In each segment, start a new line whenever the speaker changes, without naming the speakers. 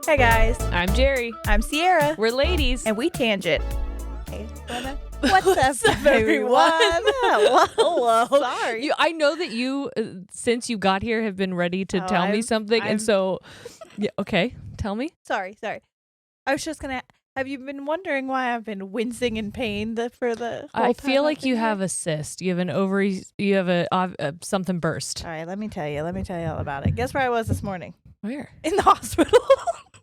Hey guys,
I'm Jerry.
I'm Sierra,
We're ladies.
and we tangent. Hey, what's up, everyone? Hello. Sorry.
I know that you, since you got here, have been ready to tell me something, and so, yeah, okay, tell me.
Sorry. I was just gonna. Have you been wondering why I've been wincing in pain for the whole
I
time
feel
I've
like
been
you
here?
have a cyst. You have an ovary. You have a something burst.
All right, let me tell you all about it. Guess where I was this morning?
Where?
In the hospital.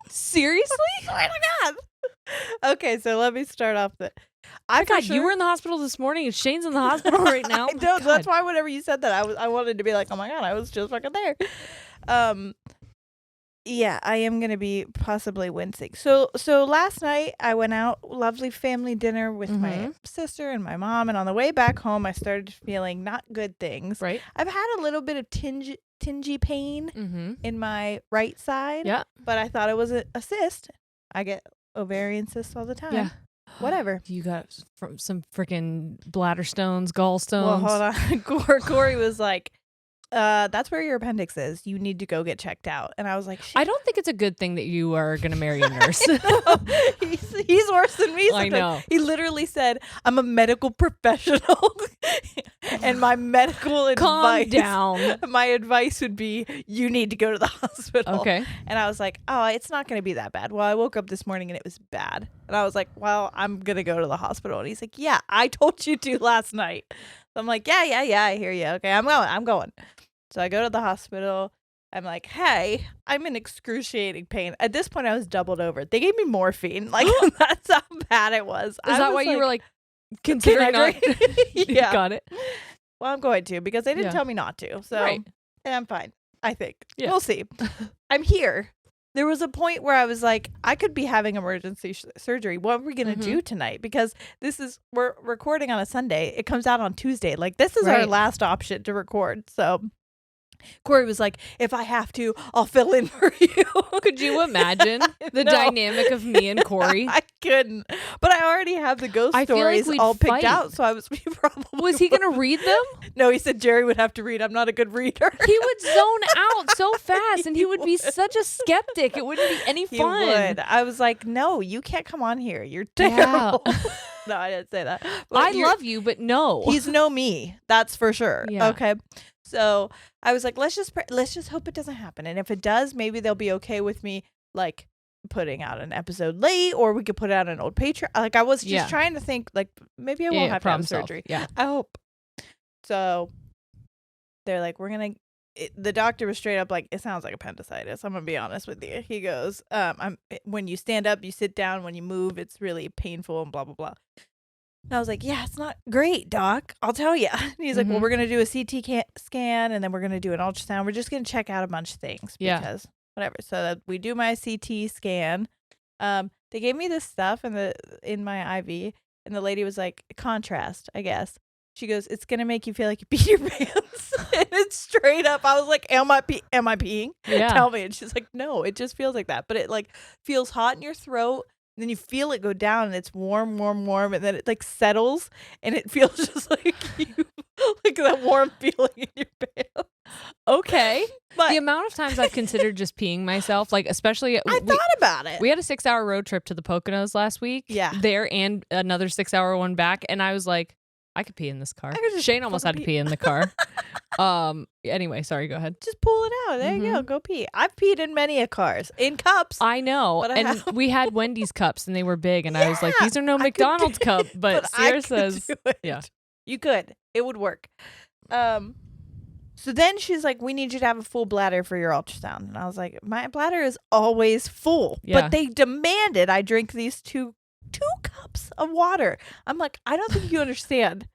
Seriously?
Oh my god. Okay, so let me start off
Oh God, you were in the hospital this morning, and Shane's in the hospital right now.
I know, that's why whenever you said that, I wanted to be like, oh my god, I was just fucking there. Yeah, I am gonna be possibly wincing. So last night I went out, lovely family dinner with my sister and my mom, and on the way back home I started feeling not good things.
Right.
I've had a little bit of tingy pain in my right side.
Yeah.
But I thought it was a cyst. I get ovarian cysts all the time.
Yeah.
Whatever.
You got from some freaking bladder stones, gallstones.
Well, hold on. Corey was like, that's where your appendix is. You need to go get checked out. And I was like, shit.
I don't think it's a good thing that you are going to marry a nurse.
He's worse than me sometimes.
I know.
He literally said, I'm a medical professional. And my medical advice.
Calm down.
My advice would be, you need to go to the hospital.
Okay.
And I was like, oh, it's not going to be that bad. Well, I woke up this morning and it was bad. And I was like, well, I'm going to go to the hospital. And he's like, yeah, I told you to last night. So I'm like, yeah, I hear you. Okay, I'm going. So I go to the hospital. I'm like, hey, I'm in excruciating pain. At this point, I was doubled over. They gave me morphine. Like, that's how bad it was.
Is that why you were like, considering not?
Yeah.
Got it.
Well, I'm going to because they didn't tell me not to. So I'm fine, I think. Yeah. We'll see. I'm here. There was a point where I was like, I could be having emergency surgery. What are we going to do tonight? Because we're recording on a Sunday. It comes out on Tuesday. Like, this is our last option to record. So Corey was like, if I have to, I'll fill in for you.
Could you imagine the dynamic of me and Corey?
I couldn't. But I already have the ghost stories all picked out. So I was probably.
Was he going to read them?
No, he said Jerry would have to read. I'm not a good reader.
He would zone out so fast and he would be such a skeptic. It wouldn't be any fun.
He would. I was like, no, you can't come on here. You're terrible. Yeah. No, I didn't say that.
But I love you, but no.
He's no me. That's for sure.
Yeah.
Okay. So I was like, let's just hope it doesn't happen. And if it does, maybe they'll be okay with me, like, putting out an episode late, or we could put out an old Patreon. Like, I was just trying to think, like, maybe I won't have to have surgery.
Yeah.
I hope. So they're like, the doctor was straight up like, it sounds like appendicitis. I'm going to be honest with you. He goes, when you stand up, you sit down. When you move, it's really painful and blah, blah, blah. And I was like, yeah, it's not great, doc. I'll tell you. And he's like, well, we're going to do a CT scan, and then we're going to do an ultrasound. We're just going to check out a bunch of things because whatever. So we do my CT scan. They gave me this stuff in my IV, and the lady was like, contrast, I guess. She goes, it's going to make you feel like you pee your pants. And it's straight up. I was like, am I peeing?
Yeah.
Tell me. And she's like, no, it just feels like that. But it like feels hot in your throat. And then you feel it go down and it's warm. And then it like settles and it feels just like like that warm feeling in your pants.
Okay.
But
the amount of times I've considered just peeing myself, like especially
I thought about it.
We had a 6-hour road trip to the Poconos last week.
Yeah.
There and another 6-hour one back. And I was like, I could pee in this car. Shane almost had to pee in the car. Anyway, sorry, go ahead.
Just pull it out. There you go pee. I've peed in many a cars. In cups.
I know. And we had Wendy's cups and they were big. And I was like, these are no McDonald's cup. But Sierra says, yeah.
You could. It would work. So then she's like, we need you to have a full bladder for your ultrasound. And I was like, my bladder is always full.
Yeah.
But they demanded I drink these two cups of water. I'm like, I don't think you understand.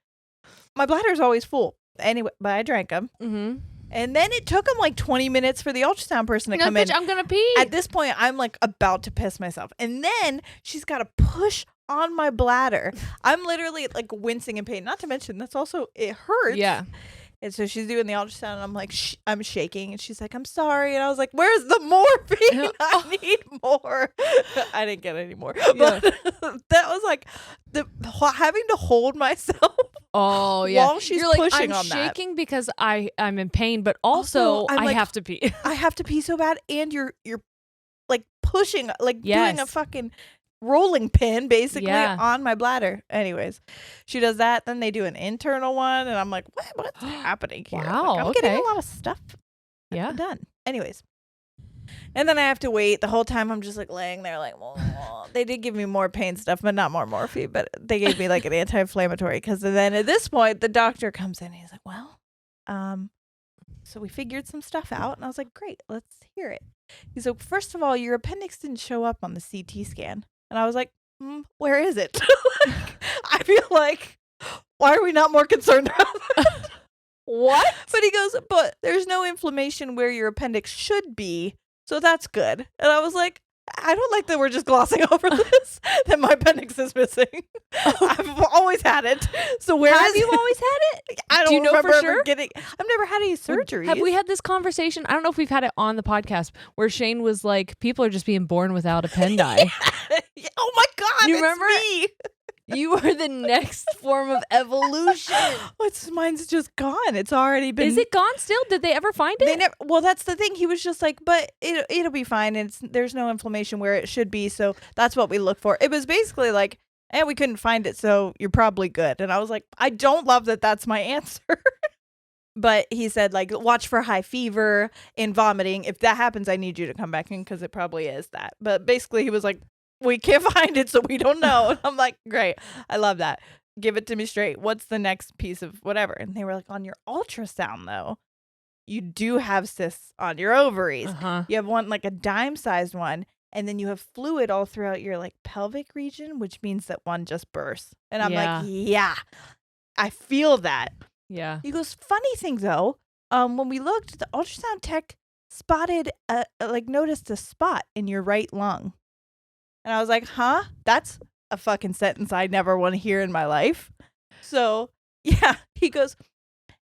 My bladder is always full. Anyway, but I drank them.
Mm-hmm.
And then it took them like 20 minutes for the ultrasound person to come in.
I'm going to pee.
At this point, I'm like about to piss myself. And then she's got to push on my bladder. I'm literally like wincing in pain. Not to mention, it hurts.
Yeah.
And so she's doing the ultrasound, and I'm like, I'm shaking. And she's like, I'm sorry. And I was like, where's the morphine? I need more. I didn't get any more.
Yeah.
But that was like having to hold myself.
Oh, yeah.
While she's
You're like,
pushing
I'm
on that.
shaking because I'm in pain, but also I have to pee.
I have to pee so bad. And you're like pushing, like doing a fucking rolling pin basically on my bladder. Anyways, she does that. Then they do an internal one, and I'm like, what's happening here?
Wow,
like, I'm getting a lot of stuff done. Anyways, and then I have to wait the whole time. I'm just like laying there like, they did give me more pain stuff, but not more morphine. But they gave me like an anti-inflammatory, because then at this point the doctor comes in and he's like, well, so we figured some stuff out. And I was like, great, let's hear it. He's like, first of all, your appendix didn't show up on the CT scan. And I was like, where is it? I feel like, why are we not more concerned about that?
What?
But he goes, but there's no inflammation where your appendix should be, so that's good. And I was like, I don't like that we're just glossing over this, that my appendix is missing. I've always had it. So where
have you always had it?
I don't remember
for sure?
I've never had any surgeries.
Have we had this conversation? I don't know if we've had it on the podcast, where Shane was like, people are just being born without appendi.
Oh my God.
You remember?
Me.
You are the next form of evolution.
Mine's just gone. It's already been.
Is it gone still? Did they ever find it?
Well, that's the thing. He was just like, but it'll be fine. And there's no inflammation where it should be. So that's what we look for. It was basically like, we couldn't find it, so you're probably good. And I was like, I don't love that that's my answer. But he said, like, watch for high fever and vomiting. If that happens, I need you to come back in, because it probably is that. But basically, he was like, we can't find it, so we don't know. And I'm like, great. I love that. Give it to me straight. What's the next piece of whatever? And they were like, on your ultrasound, though, you do have cysts on your ovaries. You have one, like a dime-sized one, and then you have fluid all throughout your, like, pelvic region, which means that one just burst. And I'm like, yeah, I feel that.
Yeah.
He goes, funny thing, though, when we looked, the ultrasound tech spotted, noticed a spot in your right lung. And I was like, huh? That's a fucking sentence I never want to hear in my life. So, yeah, he goes,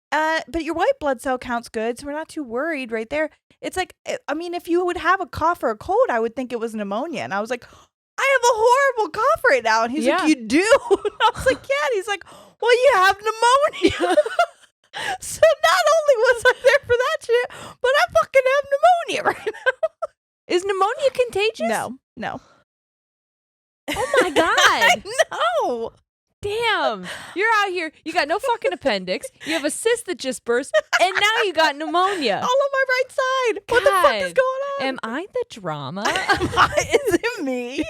but your white blood cell count's good, so we're not too worried right there. It's like, I mean, if you would have a cough or a cold, I would think it was pneumonia. And I was like, I have a horrible cough right now. And he's like, you do? And I was like, yeah. And he's like, well, you have pneumonia. So not only was I there for that shit, but I fucking have pneumonia right now.
Is pneumonia contagious?
No.
Oh my God.
No.
Damn. You're out here. You got no fucking appendix. You have a cyst that just burst. And now you got pneumonia.
All on my right side. God. What the fuck is going on?
Am I the drama?
Is it me?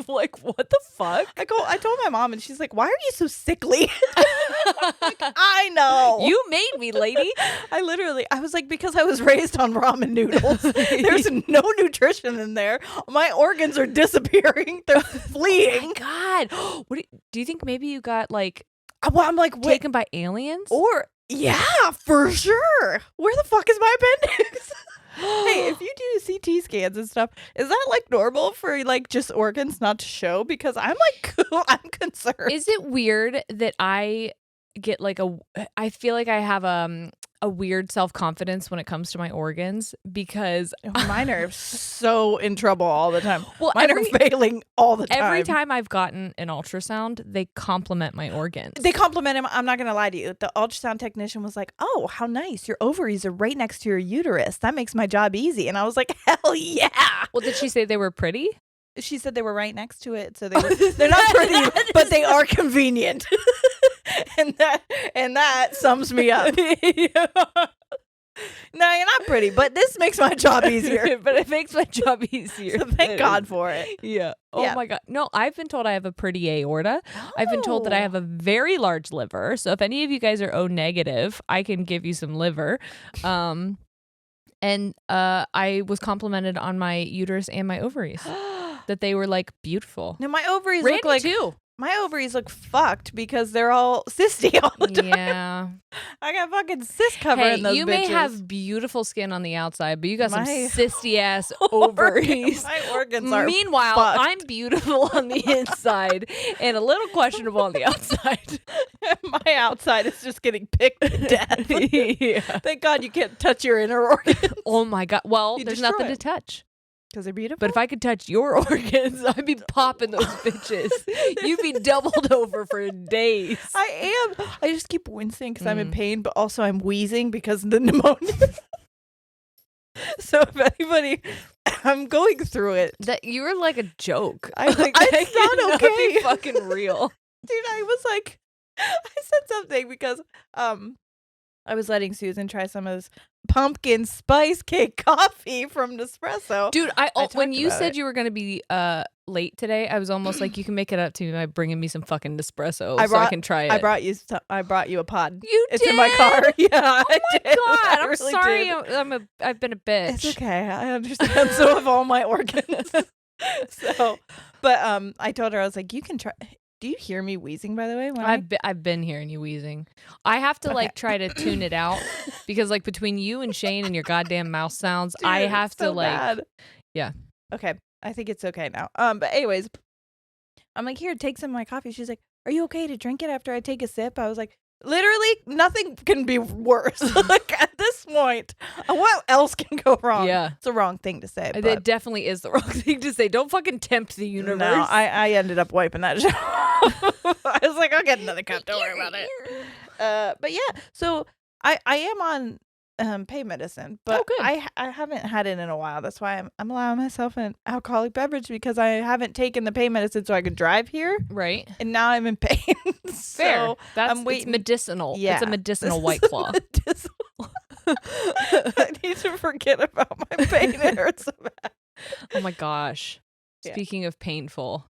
Like, what the fuck?
I told my mom, and she's like, why are you so sickly? Like, I know.
You made me, lady.
I was like, because I was raised on ramen noodles. There's no nutrition in there. My organs are disappearing. They're fleeing.
Oh my God. Do you think maybe you got like,
I'm like,
taken by aliens?
Or, yeah, for sure. Where the fuck is my appendix? Hey, if you do CT scans and stuff, is that like normal for like just organs not to show? Because I'm like, I'm concerned.
Is it weird that I get like I feel like I have a weird self-confidence when it comes to my organs, because
mine are so in trouble all the time.
Well,
mine are failing all the time.
Every time I've gotten an ultrasound, they compliment my organs.
They compliment him. I'm not going to lie to you. The ultrasound technician was like, oh, how nice. Your ovaries are right next to your uterus. That makes my job easy. And I was like, hell yeah.
Well, did she say they were pretty?
She said they were right next to it. So they're not pretty, but they are convenient. and that sums me up. No, you're not pretty, but this makes my job easier.
But it makes my job easier.
So thank God for it.
Yeah. Oh my God. No, I've been told I have a pretty aorta. Oh. I've been told that I have a very large liver. So if any of you guys are O negative, I can give you some liver. And I was complimented on my uterus and my ovaries. That they were like beautiful.
Now my ovaries
Randy
look like
too.
My ovaries look fucked because they're all cysty all the time.
Yeah.
I got fucking cyst covering those bitches.
You may have beautiful skin on the outside, but you got some cysty ass ovaries.
My organs are
Meanwhile,
fucked.
I'm beautiful on the inside and a little questionable on the outside.
My outside is just getting picked to death. Yeah. Thank God you can't touch your inner organs.
Oh my God. Well, there's nothing to touch.
Because they're beautiful.
But if I could touch your organs, I'd be popping those bitches. You'd be doubled over for days.
I am. I just keep wincing because I'm in pain, but also I'm wheezing because of the pneumonia. So if anybody, I'm going through it.
That you were like a joke.
I like,
That
it's not
cannot
okay.
be fucking real.
Dude, I was like, I said something because I was letting Susan try some of this pumpkin spice cake coffee from Nespresso.
Dude,
I
when
talked
you
about
said
it.
you were gonna be late today, I was almost like, you can make it up to me by bringing me some fucking Nespresso so I can try it.
I brought you a pod.
You
It's
did?
in my car. Yeah,
Oh
I
my
did.
god!
I
I'm
really
sorry.
did.
I've been a bitch.
It's okay. I understand. So have all my organs. So, but I told her, I was like, you can try. Do you hear me wheezing, by the way? When
I've been hearing you wheezing. I have to like try to tune it out because like between you and Shane and your goddamn mouth sounds,
Dude,
I have to like
bad.
Yeah.
Okay. I think it's okay now. But anyways, I'm like, here, take some of my coffee. She's like, are you okay to drink it after I take a sip? I was like, literally nothing can be worse. Like at this point, what else can go wrong?
Yeah.
It's a wrong thing to say. But
It definitely is the wrong thing to say. Don't fucking tempt the universe.
no, I ended up wiping that shit off. I was like, I'll get another cup. Don't worry about it. But yeah, so I am on pain medicine, but
Oh, good.
I haven't had it in a while. That's why I'm allowing myself an alcoholic beverage because I haven't taken the pain medicine so I could drive here,
Right.
and now I'm in pain.
Fair.
So
That's
I'm waiting.
It's medicinal.
Yeah.
It's a medicinal
This
White
is
Claw.
medicinal. I need to forget about my pain. It hurts so bad.
Oh my gosh.
Yeah.
Speaking of painful.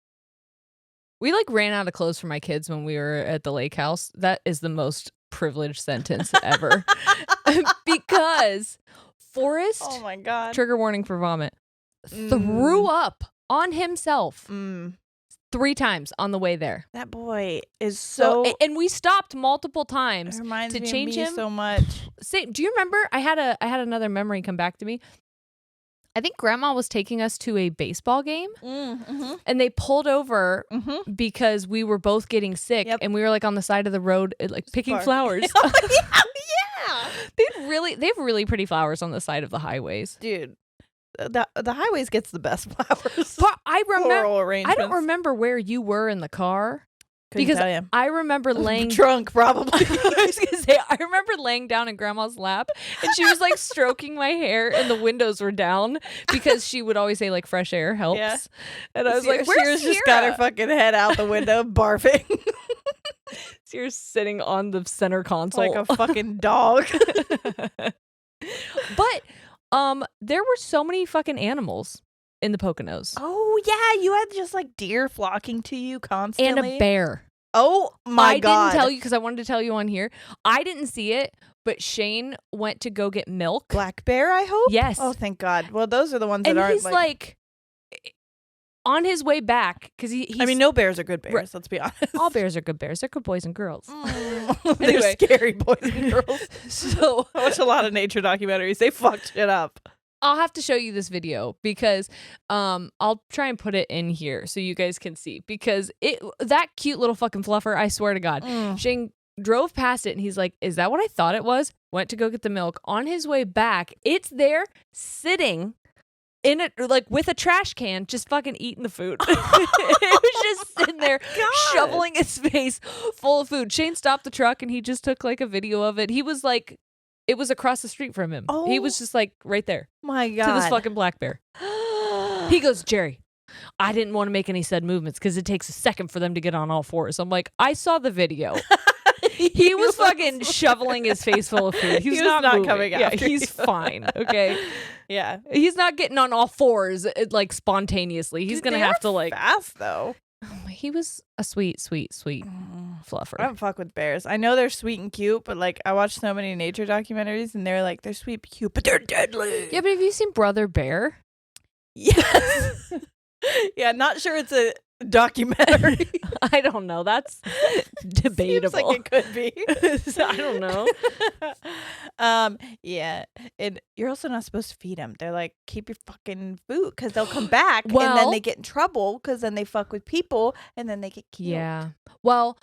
We like ran out of clothes for my kids when we were at the lake house. That is the most privileged sentence ever. Because Forrest,
Oh my god.
trigger warning for vomit, threw up on himself 3 times on the way there.
That boy is so.
And we stopped multiple
It
times
reminds
to
me
change
of me
him.
so much.
Do you remember? I had another memory come back to me. I think Grandma was taking us to a baseball game, and they pulled over because we were both getting sick, and we were like on the side of the road, like picking flowers.
Oh, yeah.
They have really pretty flowers on the side of the highways,
Dude. The highways gets the best flowers.
But I
Floral
don't
arrangements.
remember where you were in the car.
Couldn't
Because
tell you.
I remember laying
drunk, probably.
I was gonna say, I remember laying down in Grandma's lap, and she was like stroking my hair, and the windows were down because she would always say like fresh air helps.
Yeah.
And I was like,
Sears
"Where's
just got her
Sierra?"
fucking head out the window, barfing
Sears sitting on the center console
like a fucking dog.
But there were so many fucking animals in the Poconos.
Oh yeah, you had just like deer flocking to you constantly,
And a bear.
Oh my god!
I didn't tell you because I wanted to tell you on here. I didn't see it, but Shane went to go get milk.
Black bear, I hope.
Yes.
Oh, thank God. Well, those are the ones that
And
aren't
he's like on his way back because he's.
I mean, no bears are good bears.
Right.
Let's be honest.
All bears are good bears. They're good boys and girls.
They're
Anyway.
scary boys and girls.
So
I watch a lot of nature documentaries. They fucked shit up.
I'll have to show you this video because I'll try and put it in here so you guys can see because that cute little fucking fluffer, I swear to God. Shane drove past it and he's like, "Is that what I thought it was?" Went to go get the milk. On his way back, it's there sitting in it like with a trash can just fucking eating the food. It was just sitting there shoveling its face full of food. Shane stopped the truck and he just took like a video of it. He was like, it was across the street from him. He was just like right there.
My God.
To this fucking black bear. He goes, "Jerry, I didn't want to make any sudden movements because it takes a second for them to get on all fours." I'm like, I saw the video. He was fucking shoveling his face full of food. He was not moving.
coming
Yeah,
after
he's
you.
fine. Okay.
Yeah.
He's not getting on all fours like spontaneously. He's
Dude,
gonna
they
have
are
to like.
fast though.
He was a sweet fluffer.
I don't fuck with bears. I know they're sweet and cute, but like I watch so many nature documentaries and they're like they're sweet and cute, but they're deadly.
Yeah, but have you seen Brother Bear?
Yes. Yeah, not sure it's a documentary.
I don't know. That's debatable.
Seems like it could be.
I don't know.
Yeah, and you're also not supposed to feed them. They're like, keep your fucking food because they'll come back and then
Well-
they get in trouble because then they fuck with people and then they get killed.
Yeah. Well,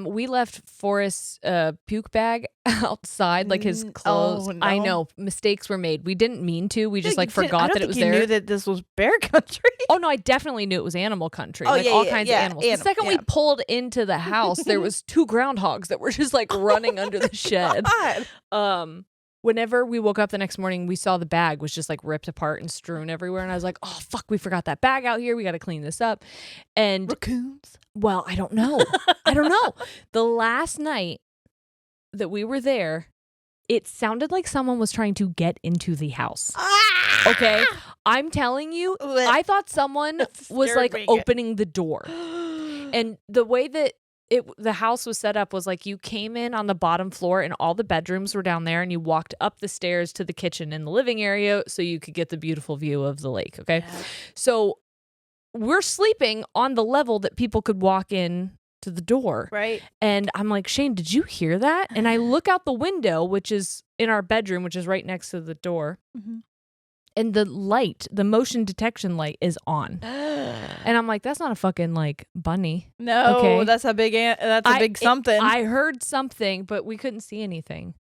we left Forrest's puke bag outside, like his clothes.
Oh,
I
no.
know mistakes were made. We didn't mean to. We just like
You didn't- I
forgot
don't
that it was
think you
there.
knew that this was bear country.
Oh no, I definitely knew it was animal country.
Oh,
like
yeah,
all
yeah,
kinds
yeah,
of animals. The second we
yeah.
pulled into the house, there was 2 groundhogs that were just like running under the shed.
God.
whenever we woke up the next morning, we saw the bag was just like ripped apart and strewn everywhere. And I was like, oh, fuck, we forgot that bag out here. We got to clean this up. And
Raccoons?
well, I don't know. I don't know. The last night that we were there, it sounded like someone was trying to get into the house. Okay? I'm telling you, I thought someone was like opening the door. And the way that the house was set up was like you came in on the bottom floor and all the bedrooms were down there and you walked up the stairs to the kitchen and the living area so you could get the beautiful view of the lake. Okay. Yeah. So we're sleeping on the level that people could walk in to the door. Right. And I'm like, Shane, did you hear that? And I look out the window, which is in our bedroom, which is right next to the door. Mm-hmm. And the light, the motion detection light is on. And I'm like, that's not a fucking like bunny.
No, okay? That's a big big something.
I heard something, but we couldn't see anything.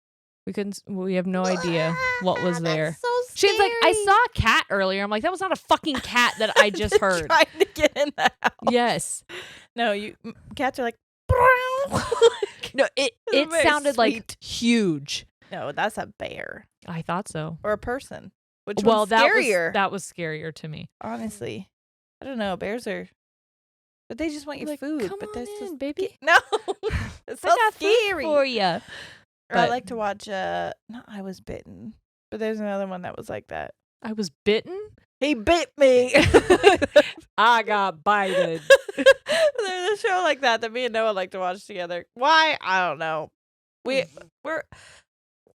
We have no idea what was there.
That's so scary.
She's like, I saw a cat earlier. I'm like, that was not a fucking cat that I just heard.
Trying to get in the house.
Yes.
No, cats are like
no, it sounded sweet. Like huge.
No, that's a bear.
I thought so.
Or a person. Which one's scarier?
That was scarier to me.
Honestly. I don't know. Bears are, but they just want your
like,
food.
Come
but
on in, baby.
No, it's so scary
for you.
Or I like to watch. Not I Was Bitten, but there's another one that was like that.
I was bitten.
He bit me.
I got bited.
There's a show like that me and Noah like to watch together. Why? I don't know. We're.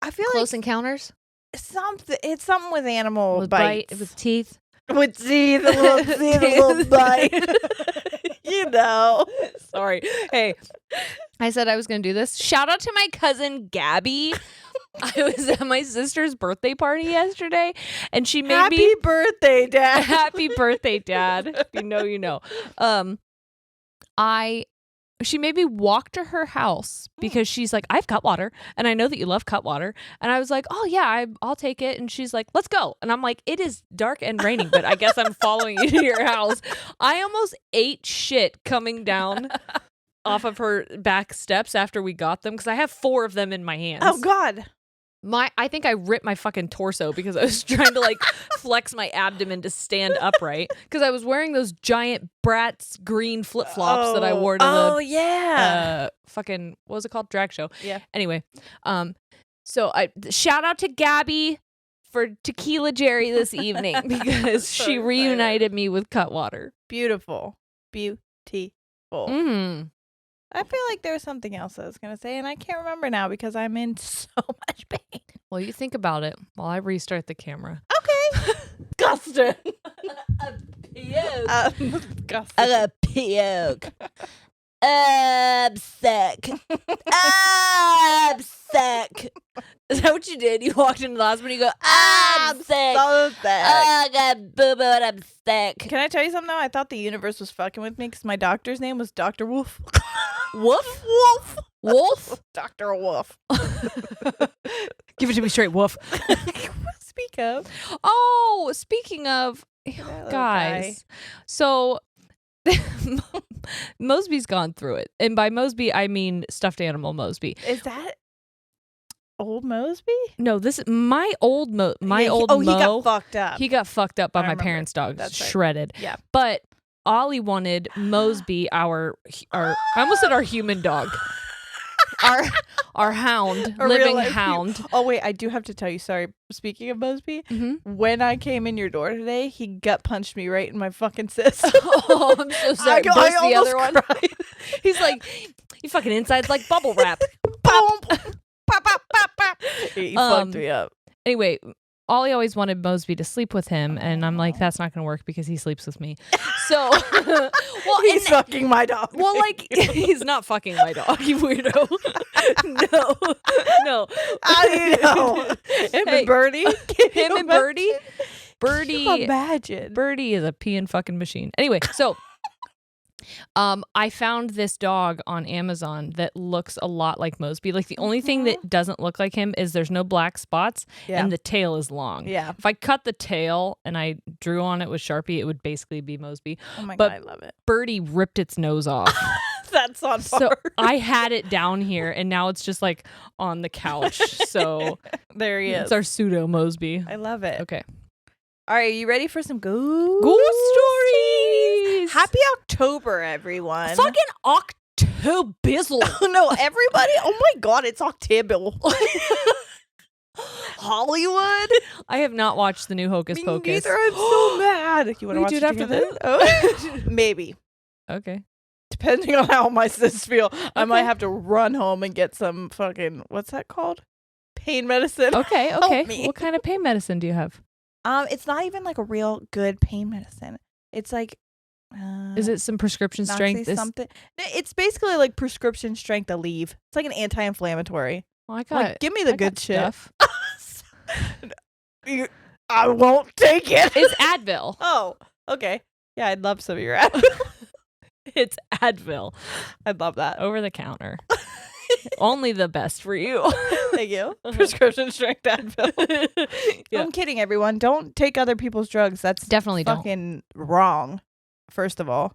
I feel
Close
like
Encounters.
It's something with animal bites.
With teeth.
With teeth, a little bite. You know.
Sorry. Hey, I said I was going to do this. Shout out to my cousin Gabby. I was at my sister's birthday party yesterday, and she made me...
Happy birthday, Dad.
Happy birthday, Dad. If you know, you know. She made me walk to her house because she's like, I have cut water and I know that you love cut water. And I was like, oh yeah, I'll take it. And she's like, let's go. And I'm like, it is dark and raining, but I guess I'm following you to your house. I almost ate shit coming down off of her back steps after we got them because I have 4 of them in my hands.
Oh God.
I think I ripped my fucking torso because I was trying to like flex my abdomen to stand upright because I was wearing those giant Bratz green flip-flops that I wore to the fucking, what was it called? Drag show.
Yeah.
Anyway, so I shout out to Gabby for Tequila Jerry this evening because
so
she reunited me with Cutwater.
Beautiful.
Mm-hmm.
I feel like there was something else I was going to say, and I can't remember now because I'm in so much pain.
Well, you think about it while I restart the camera.
Okay. Gustin.
A puke. I'm sick. I'm sick. Is that what you did? You walked into the hospital and you go, I'm sick.
So sick.
I got boo-boo and I'm sick.
Can I tell you something though? I thought the universe was fucking with me because my doctor's name was Dr. Wolf.
Wolf? Wolf?
Dr. Wolf.
Give it to me straight, Wolf.
Speak of.
Oh, speaking of, guys. So Mosby's gone through it. And by Mosby, I mean stuffed animal Mosby.
Is that old Mosby?
No, this is my old Mo.
He got fucked up.
He got fucked up by my parents' dog.
That's
shredded.
Right. Yeah.
But Ollie wanted Mosby, our I almost said our human dog. Our hound, living hound.
Oh wait, I do have to tell you. Sorry. Speaking of Mosby, when I came in your door today, he gut punched me right in my fucking cyst.
Oh, I'm so sorry.
I
the other one.
Cried.
He's like, you fucking inside's like bubble wrap.
Pop, pop, pop, pop. He fucked me up.
Anyway, Ollie always wanted Mosby to sleep with him, and I'm like, that's not going to work because he sleeps with me. So, well,
he's fucking my dog.
Well, like, he's not fucking my dog, you weirdo. No.
How do you know? Him and Birdie?
Him and Birdie? Birdie.
Imagine.
Birdie is a peeing fucking machine. Anyway, so I found this dog on Amazon that looks a lot like Mosby. Like the only thing that doesn't look like him is there's no black spots and the tail is long.
Yeah.
If I cut the tail and I drew on it with Sharpie, it would basically be Mosby.
Oh my
God,
I love it.
Birdie ripped its nose off.
That's on par.
So I had it down here, and now it's just like on the couch. So
there he is.
It's our pseudo Mosby.
I love it.
Okay.
All right, you ready for some ghost
stories?
Happy October, everyone.
Fucking Octobizzle.
Oh, no, everybody. Oh my God, it's October. Hollywood.
I have not watched the new Hocus Pocus.
Neither. I'm so mad. You want to watch
do
it
it after
together?
this?
Oh. Maybe.
Okay.
Depending on how my sis feel, I might have to run home and get some fucking, what's that called? Pain medicine.
Okay.
Help
Okay.
me.
What kind of pain medicine do you have?
It's not even like a real good pain medicine. It's like,
Is it some prescription strength?
Something. It's basically like prescription strength Aleve. It's like an anti-inflammatory.
Well, I got.
Like, give me the good shit.
Stuff.
I won't take it.
It's Advil.
Oh, okay. Yeah, I'd love some of your Advil.
It's Advil.
I'd love that.
Over the counter. Only the best for you.
Thank you. Prescription strength Advil.
Yeah.
I'm kidding, everyone. Don't take other people's drugs. That's
Definitely
fucking wrong. First of all,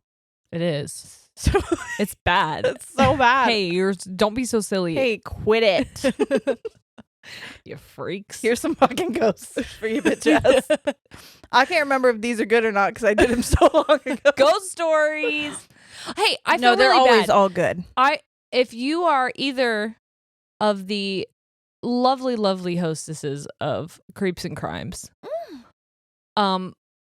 it is.
So
It's bad.
it's so bad.
Hey, don't be so silly.
Hey, quit it.
You freaks.
Here's some fucking ghosts for you bitches. I can't remember if these are good or not because I did them so long ago.
Ghost stories. Hey, I feel
No, they're
really
always
bad.
all good.
If you are either of the lovely, lovely hostesses of Creeps and Crimes,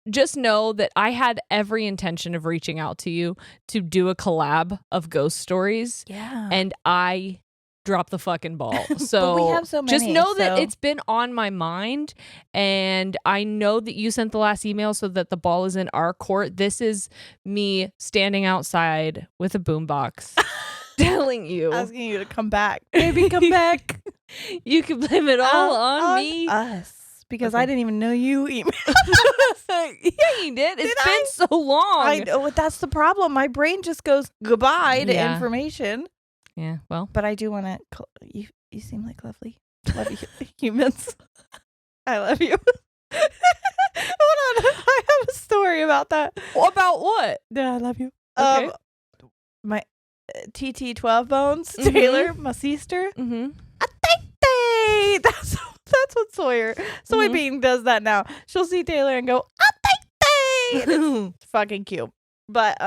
just know that I had every intention of reaching out to you to do a collab of ghost stories.
Yeah.
And I dropped the fucking ball. So
But we have so many,
just know that
so-
it's been on my mind. And I know that you sent the last email so that the ball is in our court. This is me standing outside with a boombox telling you.
Asking you to come back. Baby, come back.
You can blame it all on me.
Us. Because
Okay.
I didn't even know you emailed.
Yeah, you did. It's been so long.
I know, but that's the problem. My brain just goes goodbye to
Yeah.
information.
Yeah, well.
But I do want to. You seem like lovely humans. I love you. Hold on, I have a story about that.
About what?
Yeah, I love you.
Okay.
My TT12 Bones
Mhm.
Taylor, my sister.
Mm-hmm.
Hey, that's what Soybean does that now. She'll see Taylor and go, it's fucking cute. But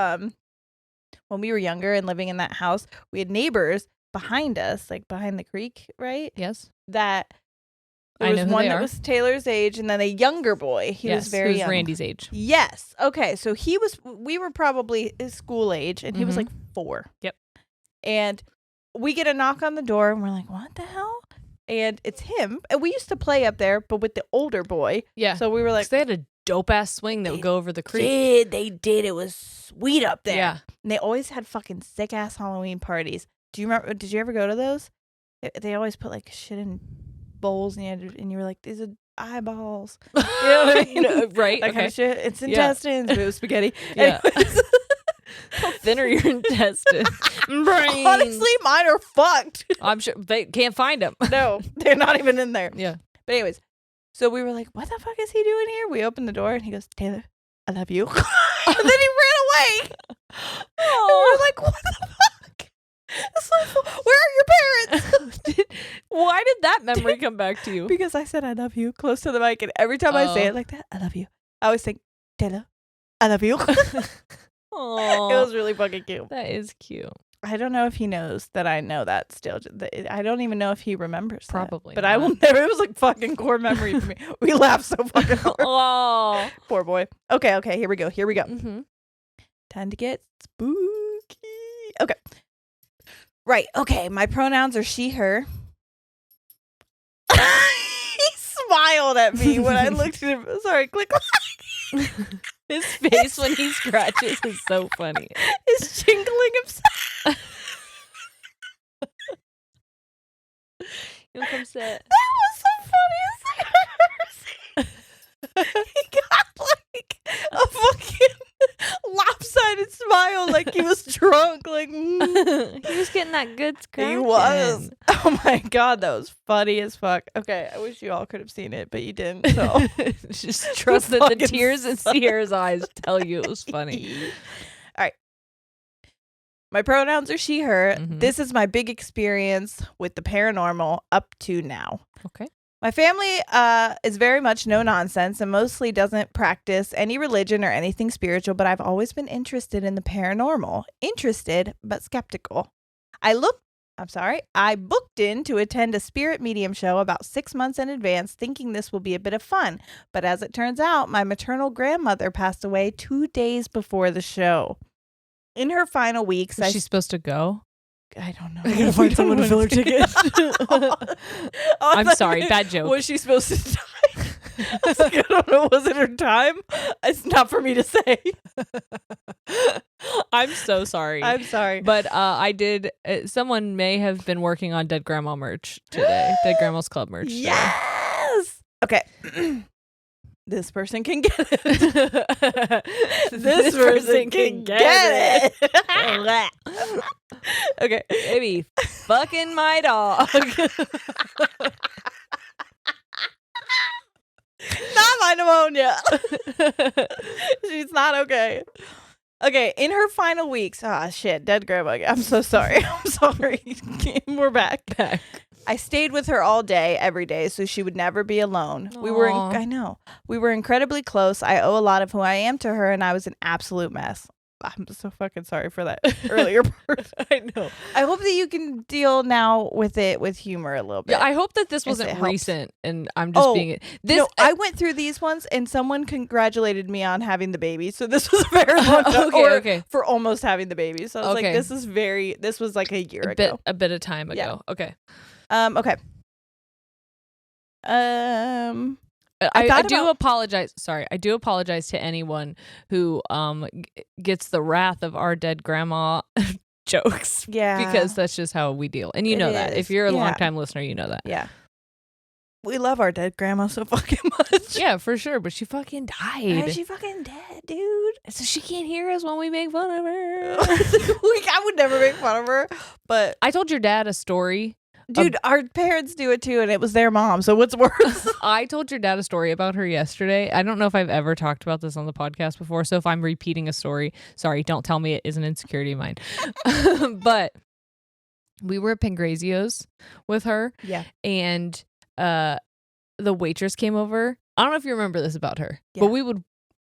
when we were younger and living in that house, we had neighbors behind us, like behind the creek, right?
Yes.
That
I
there
know
was
who
one
they
that
are.
was Taylor's age, and then a younger boy. He was very
who's
young.
Randy's age.
Yes. Okay. So we were probably his school age, and he was
Mhm.
like 4.
Yep.
And we get a knock on the door, and we're like, what the hell? And it's him. And we used to play up there, but with the older boy.
Yeah.
So we were like,
they had a dope ass swing that would go over the creek.
They did. It was sweet up there.
Yeah.
And they always had fucking sick ass Halloween parties. Do you remember? Did you ever go to those? They always put like shit in bowls, and you were like, these are eyeballs.
You know, right?
That kind
Okay.
of shit. It's
Yeah.
intestines, but it was spaghetti.
Yeah.
Anyways.
How thin are your intestines? Brains.
Honestly, mine are fucked.
I'm sure they can't find them.
No, they're not even in there.
Yeah.
But anyways, so we were like, what the fuck is he doing here? We opened the door and he goes, Taylor, I love you. And then he ran away. And we're like, what the fuck? Where are your parents?
Why did that memory come back to you?
Because I said I love you close to the mic, and every time I say it like that, I love you. I always think, Taylor, I love you.
Aww.
It was really fucking cute.
That is cute.
I don't know if he knows that I know that still. I don't even know if he remembers that.
Probably
But I will
not.
never. It was like fucking core memory for me. We laughed so fucking hard.
Oh.
Poor boy. Okay, here we go.
Mm-hmm.
Time to get spooky. Okay. Right. Okay. My pronouns are she, her. He smiled at me when I looked at him. Sorry. Click.
His face when he scratches is so funny.
He's jingling himself.
You'll come sit.
That was the funniest thing I've ever seen. He got like a fucking lopsided smile, like he was drunk. Like
He was getting that good scratch.
he was. Oh my god, that was funny as fuck. Okay, I wish you all could have seen it, but you didn't. So
Just trust that the
fucking
tears in
suck.
Sierra's eyes tell you it was funny.
All right. My pronouns are she, her.
Mhm.
This is my big experience with the paranormal up to now.
Okay.
My family is very much no nonsense and mostly doesn't practice any religion or anything spiritual, but I've always been interested in the paranormal. Interested, but skeptical. I booked in to attend a spirit medium show about 6 months in advance, thinking this will be a bit of fun. But as it turns out, my maternal grandmother passed away 2 days before the show. In her final weeks,
Is she supposed to go?
I don't know.
I gotta find someone to fill her ticket. I'm sorry, bad joke.
Was she supposed to die? I was like, I don't know. Was it her time? It's not for me to say.
I'm so sorry.
I'm sorry.
But I did. Someone may have been working on Dead Grandma merch today. Dead Grandma's Club merch.
Yes. Okay. This person can get it. This person can get it. Okay.
Baby, fucking my dog.
Not my pneumonia. She's not okay. Okay, in her final weeks. Ah, shit. Dead grandma. I'm so sorry. I'm sorry. We're back. I stayed with her all day, every day, so she would never be alone.
Aw.
I know. We were incredibly close. I owe a lot of who I am to her, and I was an absolute mess. I'm so fucking sorry for that earlier part.
I know.
I hope that you can deal now with it with humor a little bit.
Yeah, I hope that this
If it
wasn't
helps.
recent and I'm just being this.
No, I went through these ones and someone congratulated me on having the baby. So this was very long time,
Okay.
for almost having the baby. So I was
Okay.
like, this was like a year ago.
a bit of time ago.
Yeah.
Okay.
Okay.
I do apologize. Sorry, I do apologize to anyone who gets the wrath of our dead grandma jokes.
Yeah.
Because that's just how we deal, and you know that. If you're a longtime listener, you know that.
Yeah. We love our dead grandma so fucking much.
Yeah, for sure. But she fucking died.
Yeah, she fucking dead, dude.
So she can't hear us when we make fun of her.
I would never make fun of her, but
I told your dad a story.
dude, our parents do it too, and it was their mom. So what's worse?
I told your dad a story about her yesterday. I don't know if I've ever talked about this on the podcast before. So if I'm repeating a story, sorry, don't tell me it is an insecurity of mine. But we were at Pangrazio's with her.
Yeah.
And the waitress came over. I don't know if you remember this about her,
Yeah.
but we would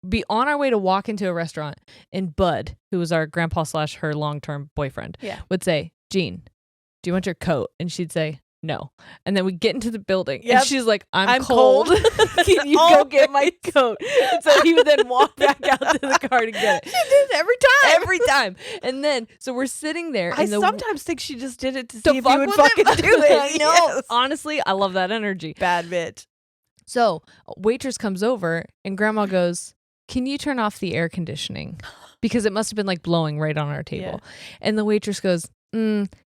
be on our way to walk into a restaurant, and Bud, who was our grandpa / her long-term boyfriend, would say, Jean, do you want your coat? And she'd say, no. And then we get into the building and she's like, I'm cold. Can you go get my coat? And so he would then walk back out to the car to get it.
She did it every time.
Every time. And then, so we're sitting there.
I
And
sometimes think she just did it to see
to
if
fuck
you would
with
fucking
him.
do it.
I know.
Yes.
Honestly, I love that energy.
Bad bitch.
So waitress comes over and grandma goes, can you turn off the air conditioning? Because it must have been like blowing right on our table.
Yeah.
And the waitress goes,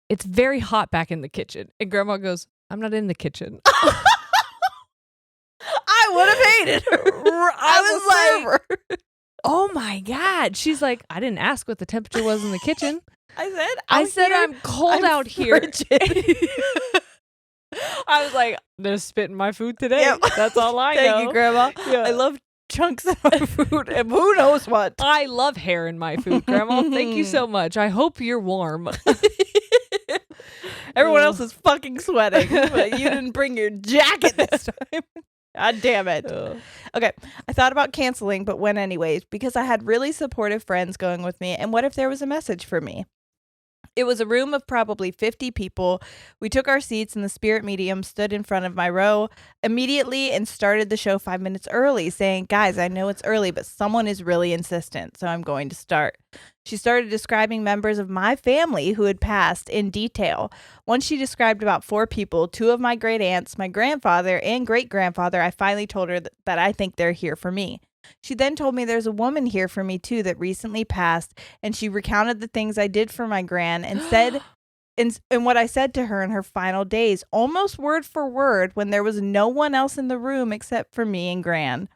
it's very hot back in the kitchen. And grandma goes, I'm not in the kitchen.
I would have hated her. I was like,
oh my God. She's like, I didn't ask what the temperature was in the kitchen.
I
said I'm cold out here. I was like, there's spit in my food today.
Yep.
That's all I know.
Thank you, Grandma.
Yeah.
I love chunks of my food and who knows what.
I love hair in my food, Grandma. Thank you so much. I hope you're warm.
Everyone else is fucking sweating, but you didn't bring your jacket this time. God damn it. Okay, I thought about canceling, but went anyways because I had really supportive friends going with me. And what if there was a message for me? It was a room of probably 50 people. We took our seats and the spirit medium stood in front of my row immediately and started the show 5 minutes early, saying, guys, I know it's early, but someone is really insistent, so I'm going to start. She started describing members of my family who had passed in detail. Once she described about 4 people, 2 of my great aunts, my grandfather, and great grandfather, I finally told her that I think they're here for me. She then told me there's a woman here for me too that recently passed, and she recounted the things I did for my gran and said and what I said to her in her final days, almost word for word, when there was no one else in the room except for me and gran.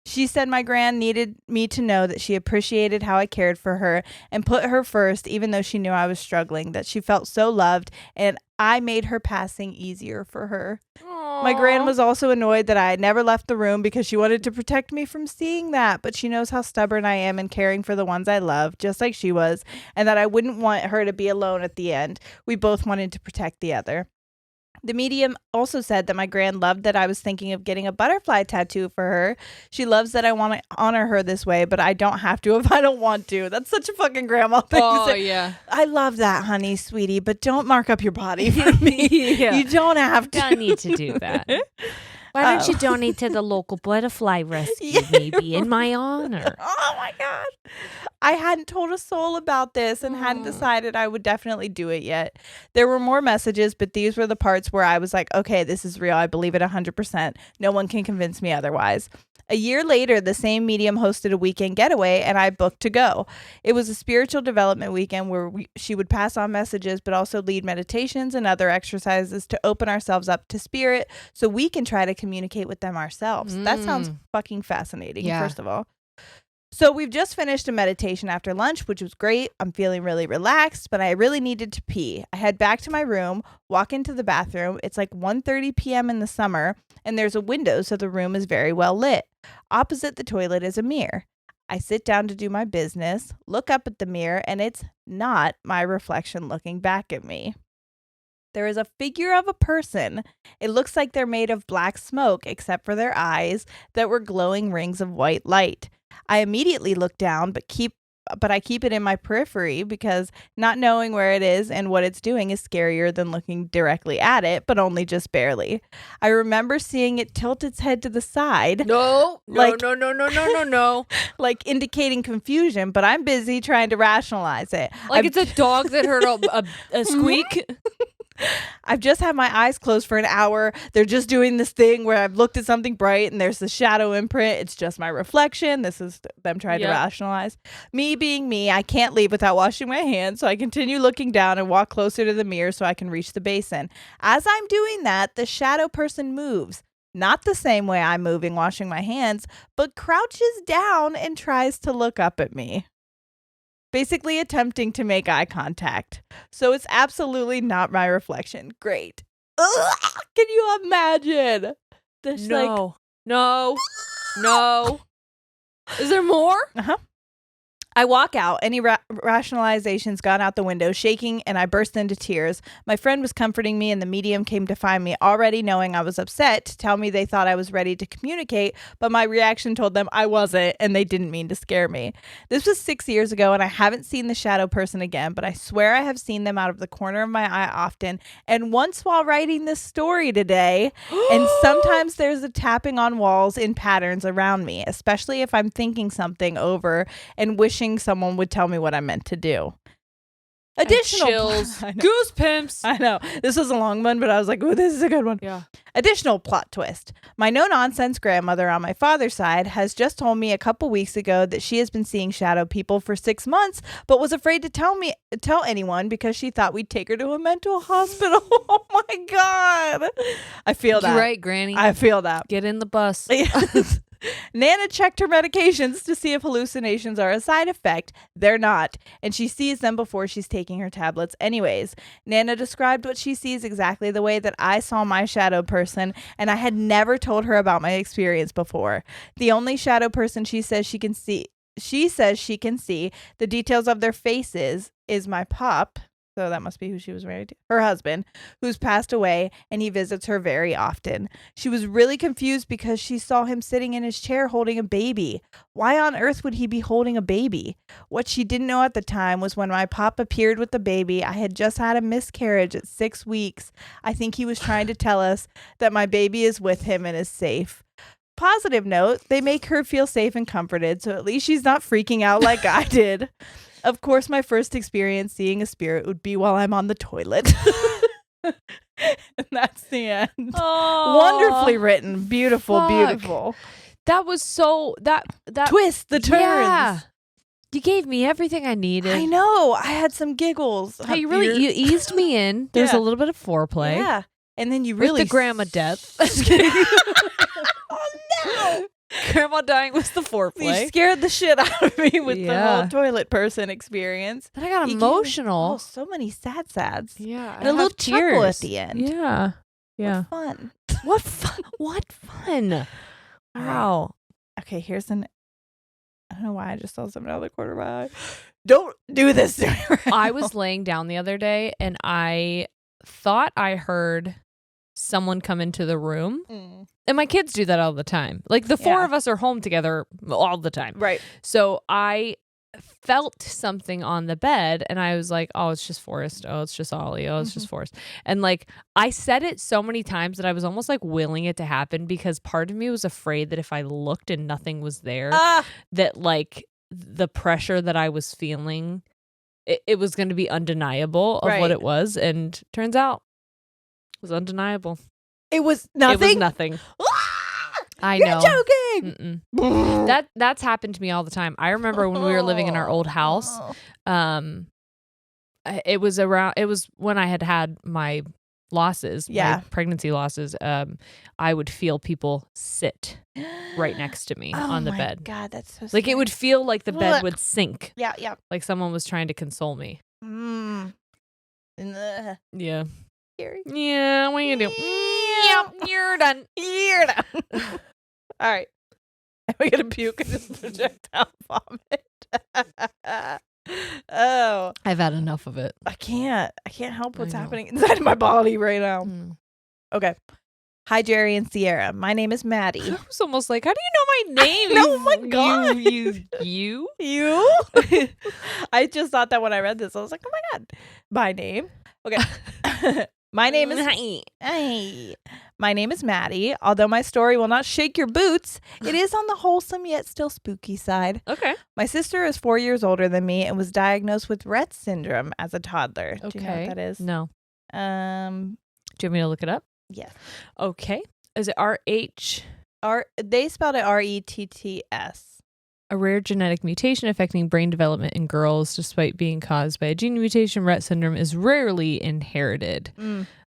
She said my gran needed me to know that she appreciated how I cared for her and put her first, even though she knew I was struggling, that she felt so loved, and I made her passing easier for her.
Aww.
My gran was also annoyed that I had never left the room because she wanted to protect me from seeing that, but she knows how stubborn I am in caring for the ones I love, just like she was, and that I wouldn't want her to be alone at the end. We both wanted to protect the other. The medium also said that my gran loved that I was thinking of getting a butterfly tattoo for her. She loves that I want to honor her this way, but I don't have to if I don't want to. That's such a fucking grandma thing to say.
Yeah.
I love that, honey, sweetie, but don't mark up your body for me. You don't have to.
Don't need to do that. Why don't you donate to the local butterfly rescue, maybe, in my honor?
Oh, my God. I hadn't told a soul about this and hadn't decided I would definitely do it yet. There were more messages, but these were the parts where I was like, okay, this is real. I believe it 100%. No one can convince me otherwise. A year later, the same medium hosted a weekend getaway, and I booked to go. It was a spiritual development weekend where she would pass on messages, but also lead meditations and other exercises to open ourselves up to spirit so we can try to communicate with them ourselves. That sounds fucking fascinating, first of all. So we've just finished a meditation after lunch, which was great. I'm feeling really relaxed, but I really needed to pee. I head back to my room, walk into the bathroom. It's like 1:30 p.m. in the summer, and there's a window, so the room is very well lit. Opposite the toilet is a mirror. I sit down to do my business, look up at the mirror, and it's not my reflection looking back at me. There is a figure of a person. It looks like they're made of black smoke, except for their eyes that were glowing rings of white light. I immediately look down, but I keep it in my periphery because not knowing where it is and what it's doing is scarier than looking directly at it, but only just barely. I remember seeing it tilt its head to the side.
No,
like,
no.
Like indicating confusion, but I'm busy trying to rationalize it.
Like it's a dog that heard a squeak.
I've just had my eyes closed for an hour. They're just doing this thing where I've looked at something bright and there's the shadow imprint. It's just my reflection. This is them trying to rationalize. Me being me, I can't leave without washing my hands, so I continue looking down and walk closer to the mirror so I can reach the basin. As I'm doing that, the shadow person moves. Not the same way I'm moving, washing my hands, but crouches down and tries to look up at me. Basically attempting to make eye contact. So it's absolutely not my reflection. Great. Ugh, can you imagine? This,
No. Is there more?
Uh-huh. I walk out. Any rationalization's gone out the window, shaking, and I burst into tears. My friend was comforting me, and the medium came to find me, already knowing I was upset, to tell me they thought I was ready to communicate, but my reaction told them I wasn't, and they didn't mean to scare me. This was 6 years ago, and I haven't seen the shadow person again, but I swear I have seen them out of the corner of my eye often, and once while writing this story today, and sometimes there's a tapping on walls in patterns around me, especially if I'm thinking something over and wishing someone would tell me what I meant to do. Additional
chills. Goose pimps.
I know. This was a long one, but I was like, oh, this is a good one.
Yeah.
Additional plot twist. My no-nonsense grandmother on my father's side has just told me a couple weeks ago that she has been seeing shadow people for 6 months, but was afraid to tell anyone because she thought we'd take her to a mental hospital. Oh my God. I feel that.
You're right, Granny.
I feel that.
Get in the bus.
Yes. Nana checked her medications to see if hallucinations are a side effect. They're not, and she sees them before she's taking her tablets anyways. Nana described what she sees exactly the way that I saw my shadow person, and I had never told her about my experience before. The only shadow person she says she can see the details of their faces is my pop. So that must be who she was married to. Her husband, who's passed away, and he visits her very often. She was really confused because she saw him sitting in his chair holding a baby. Why on earth would he be holding a baby? What she didn't know at the time was when my pop appeared with the baby, I had just had a miscarriage at 6 weeks. I think he was trying to tell us that my baby is with him and is safe. Positive note, they make her feel safe and comforted, so at least she's not freaking out like I did. Of course, my first experience seeing a spirit would be while I'm on the toilet. And that's the end.
Oh,
wonderfully written. Beautiful, beautiful.
That was so that
twist the turns.
Yeah. You gave me everything I needed.
I know. I had some giggles.
Hey, you eased me in. There's a little bit of foreplay.
Yeah. And then you really
with the grandma death.
Oh no.
Grandma dying was the foreplay.
You scared the shit out of me with the whole toilet person experience.
Then I got emotional.
So many sads.
Yeah.
And a little chuckle at the end.
Yeah. Yeah.
What fun.
What fun. What fun. Wow.
Okay, I don't know why I just saw something out of the corner of my eye. Don't do this to me right
I
now.
was laying down the other day and I thought I heard someone come into the room. And my kids do that all the time. Like the four of us are home together all the time.
Right.
So I felt something on the bed and I was like, oh, it's just Forrest. Oh, it's just Ollie. Oh, it's just Forrest. And like I said it so many times that I was almost like willing it to happen because part of me was afraid that if I looked and nothing was there, that like the pressure that I was feeling, it was going to be undeniable of what it was. And turns out it was undeniable.
It was nothing?
It was nothing. I know.
You're joking.
That's happened to me all the time. I remember when we were living in our old house. It was when I had my losses, my pregnancy losses. I would feel people sit right next to me on the bed.
God, that's so scary.
Like it would feel like the bed would sink.
Yeah.
Like someone was trying to console me. Yeah.
Scary.
Yeah, what do you do? Yep, you're done.
You're done. All right. Am I going to puke and just projectile vomit? Oh.
I've had enough of it.
I can't help what's happening inside of my body right now. Okay. Hi, Jerry and Sierra. My name is Maddie.
I was almost like, how do you know my name?
Oh my God.
You?
I just thought that when I read this. I was like, oh my God. My name. Okay. My name is Hey. My name is Maddie. Although my story will not shake your boots, it is on the wholesome yet still spooky side.
Okay.
My sister is 4 years older than me and was diagnosed with Rett syndrome as a toddler.
Okay.
Do you know what that is?
No.
Do
you want me to look it up?
Yes.
Okay. Is it RH?
They spelled it RETTS.
A rare genetic mutation affecting brain development in girls, despite being caused by a gene mutation. Rett syndrome is rarely inherited.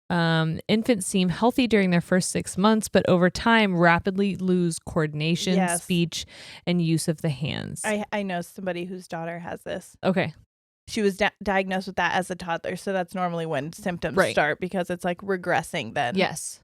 Infants seem healthy during their first 6 months, but over time rapidly lose coordination, speech, and use of the hands.
I know somebody whose daughter has this.
Okay.
She was diagnosed with that as a toddler, so that's normally when symptoms start because it's like regressing then.
Yes.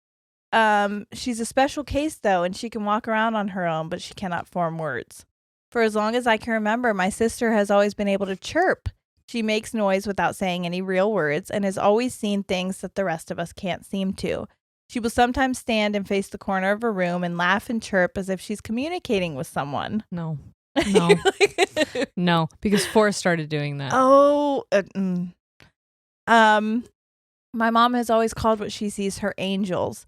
She's a special case, though, and she can walk around on her own, but she cannot form words. For as long as I can remember, my sister has always been able to chirp. She makes noise without saying any real words and has always seen things that the rest of us can't seem to. She will sometimes stand and face the corner of her room and laugh and chirp as if she's communicating with someone.
No, because Forrest started doing that.
My mom has always called what she sees her angels.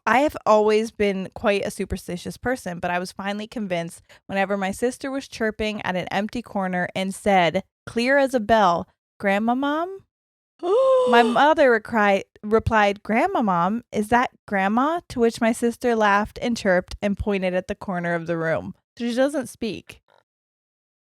I have always been quite a superstitious person, but I was finally convinced whenever my sister was chirping at an empty corner and said, clear as a bell, Grandma Mom? My mother replied, Grandma Mom, is that Grandma? To which my sister laughed and chirped and pointed at the corner of the room. She doesn't speak.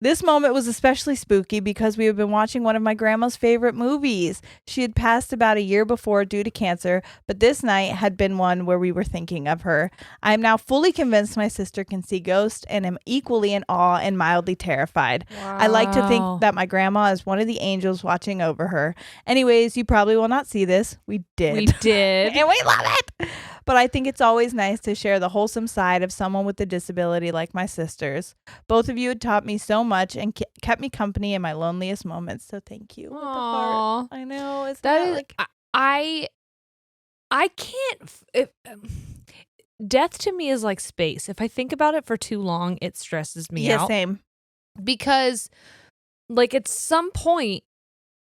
This moment was especially spooky because we had been watching one of my grandma's favorite movies. She had passed about a year before due to cancer, but this night had been one where we were thinking of her. I am now fully convinced my sister can see ghosts and am equally in awe and mildly terrified. Wow. I like to think that my grandma is one of the angels watching over her. Anyways, you probably will not see this. We did. And we love it. But I think it's always nice to share the wholesome side of someone with a disability like my sisters. Both of you had taught me so much and kept me company in my loneliest moments. So thank you. With the heart. I know. It's
that is like I can't. Death to me is like space. If I think about it for too long, it stresses me out.
Yeah, same.
Because like at some point,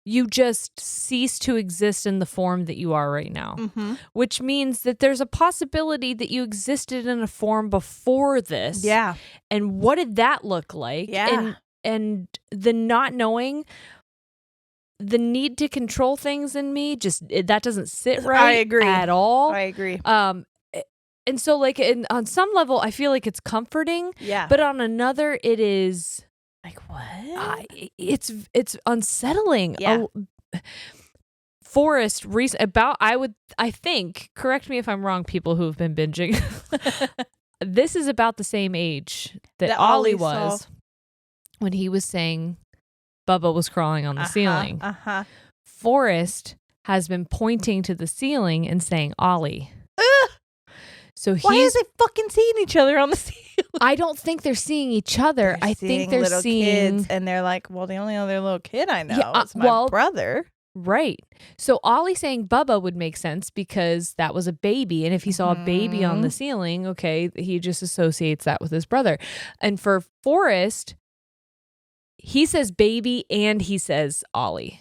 you just cease to exist in the form that you are right now, which means that there's a possibility that you existed in a form before this.
Yeah.
And what did that look like?
Yeah.
And the not knowing, the need to control things in me, that doesn't sit right.
I agree.
At all.
I agree.
And so like on some level, I feel like it's comforting.
Yeah.
But on another, it is...
Like what?
It's unsettling.
Yeah.
Forrest I think, correct me if I'm wrong, people who have been binging. This is about the same age that Ollie was when he was saying Bubba was crawling on the ceiling. Forrest has been pointing to the ceiling and saying Ollie. So
Why is they fucking seeing each other on the ceiling?
I don't think they're seeing each other. I think they're
little
seeing
kids, and they're like, well, the only other little kid I know
Yeah,
is my brother.
Right. So Ollie saying Bubba would make sense because that was a baby. And if he saw a baby on the ceiling, okay, he just associates that with his brother. And for Forrest, he says baby and he says Ollie.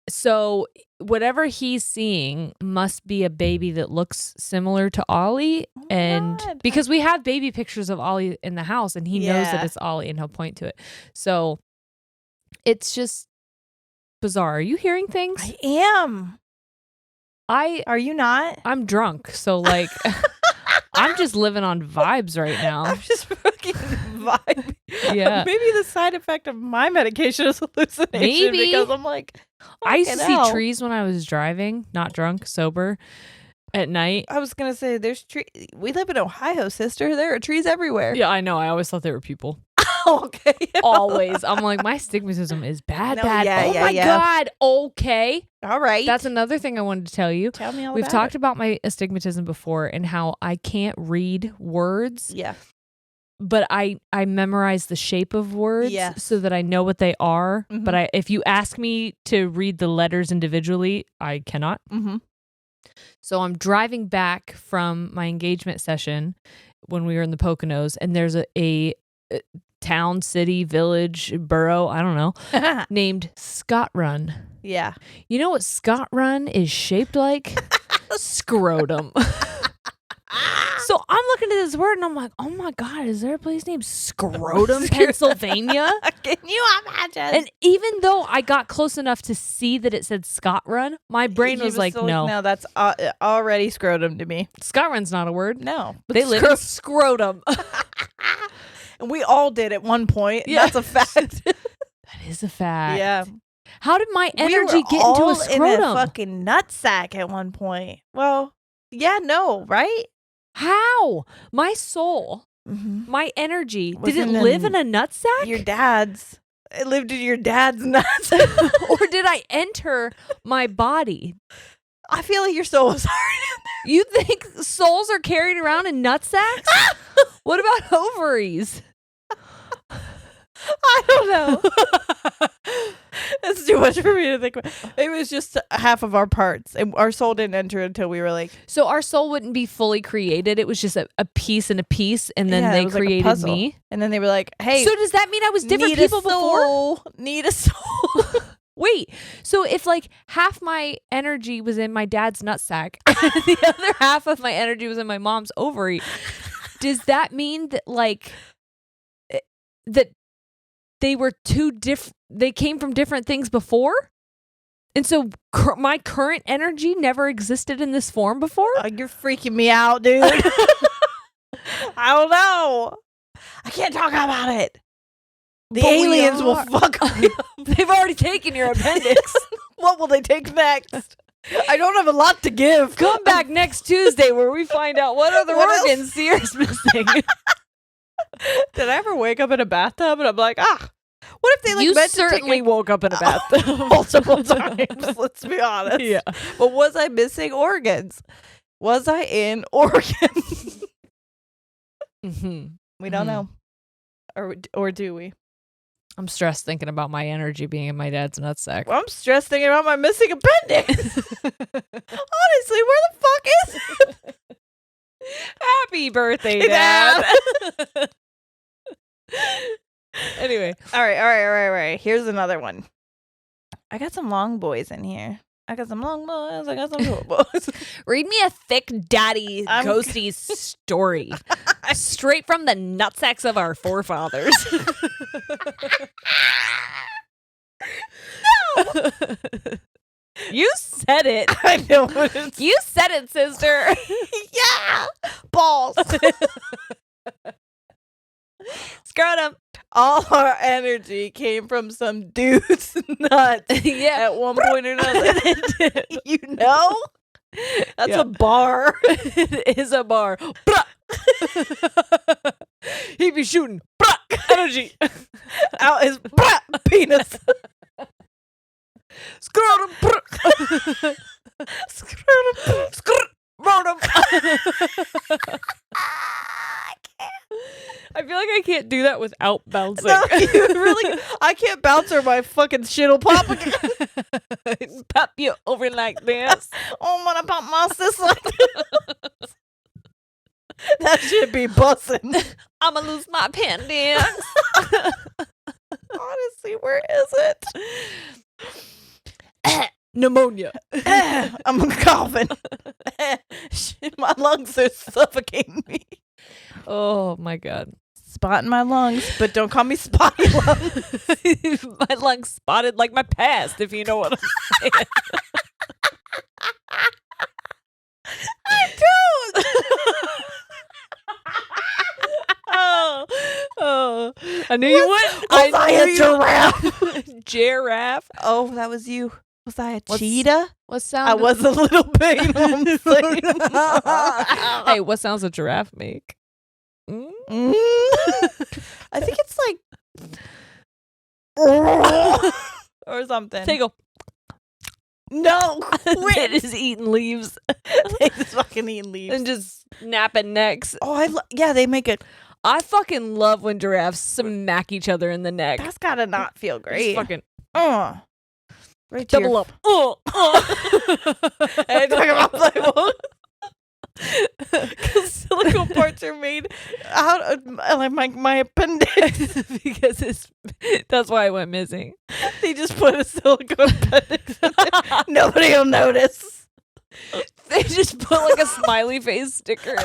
So whatever he's seeing must be a baby that looks similar to Ollie.
God.
Because we have baby pictures of Ollie in the house and he knows that it's Ollie and he'll point to it. So it's just bizarre. Are you hearing things?
I am. Are you not?
I'm drunk, so like I'm just living on vibes right now.
I'm just fucking vibing.
Yeah.
Maybe the side effect of my medication is hallucination.
Maybe.
Because I'm like,
I used to see trees when I was driving, not drunk, sober, at night.
I was gonna say there's trees. We live in Ohio, sister. There are trees everywhere.
Yeah, I know. I always thought they were people.
Okay.
Always. I'm like, my stigmatism is bad.
No,
bad.
yeah,
oh
yeah,
my
yeah.
God. Okay.
All right.
That's another thing I wanted to tell you.
Tell me all
We've
about
talked
it.
about my astigmatism before and how I can't read words.
Yeah.
But I memorize the shape of words so that I know what they are.
Mm-hmm.
But if you ask me to read the letters individually, I cannot.
Mm-hmm.
So I'm driving back from my engagement session when we were in the Poconos, and there's a town, city, village, borough, I don't know, named Scott Run.
Yeah.
You know what Scott Run is shaped like? Scrotum. So I'm looking at this word and I'm like, oh my God, is there a place named Scrotum, Pennsylvania?
Can you imagine?
And even though I got close enough to see that it said Scott Run, my brain was like, no.
No, that's already scrotum to me.
Scott Run's not a word.
No.
They live in scrotum.
And we all did at one point.
Yeah.
That's a fact.
That is a fact.
Yeah.
How did my energy
we were
get into
all
a scrotum?
in a fucking nutsack at one point. Well, yeah, no, right?
How? My soul, my energy, did it live in a nutsack?
Your dad's. It lived in your dad's nuts.
Or did I enter my body?
I feel like your soul was already in there.
You think souls are carried around in nutsacks? What about ovaries?
I don't know. It's too much for me to think about. It was just half of our parts, and our soul didn't enter until we were like.
So our soul wouldn't be fully created. It was just a piece and a piece, and then they created like me.
And then they were like, "Hey,
so does that mean I was different people before?
Need a soul."
Wait, so if like half my energy was in my dad's nutsack, and the other half of my energy was in my mom's ovary, does that mean that like that they were they came from different things before? And so my current energy never existed in this form before?
You're freaking me out, dude. I don't know. I can't talk about it. The aliens will fuck me up.
They've already taken your appendix.
What will they take next? I don't have a lot to give.
Come back next Tuesday where we find out what other organs Sierra's missing.
Did I ever wake up in a bathtub and I'm like, what if they like
you
meant
certainly
to
woke up in a bathtub
multiple times, let's be honest.
Yeah.
But was I missing organs? Was I in organs? We don't know. Or do we?
I'm stressed thinking about my energy being in my dad's nutsack.
Well, I'm stressed thinking about my missing appendix. Honestly, where the fuck is it?
Happy birthday, Dad. Anyway.
All right. Here's another one. I got some long boys in here. I got some long boys. I got some short boys.
Read me a thick daddy ghosty story. Straight from the nutsacks of our forefathers. No! You said it.
I know what it's.
You said it, sister.
Yeah. Balls.
Scrotum.
All our energy came from some dude's nuts.
Yeah.
At one point or another. You know? That's a bar.
It is a bar. He be shooting energy
out his penis.
Scrotum.
Scrotum.
Bottom. I feel like I can't do that without bouncing.
No, you really, I can't bounce or my fucking shit'll pop again.
Pop you over like this.
Oh, I'm gonna pop my sis like this. That should be bussin'.
I'ma lose my appendix.
Honestly, where is it?
Pneumonia.
I'm coughing. Shit, my lungs are suffocating me.
Oh my god.
Spot in my lungs, but don't call me spotty lungs.
My lungs spotted like my past, if you know what I'm saying.
I don't.
Oh, I knew you would.
Was I a giraffe?
Giraffe.
Oh, that was you. Was I a
What's-
cheetah?
What sound?
I was a little bit.
Hey, what sounds a giraffe make? Mm?
I think it's like or something.
Take a.
No,
They just eating leaves
they just fucking eat leaves.
and just napping necks.
Oh, yeah, they make it.
I fucking love when giraffes smack each other in the neck.
That's gotta not feel
Just
great.
fucking
Right to
double
your-
up. Oh.
And talking about plywood. Because silicone parts are made out of like my appendix.
Because that's why I went missing.
They just put a silicone appendix in there. Nobody will notice.
They just put like a smiley face sticker.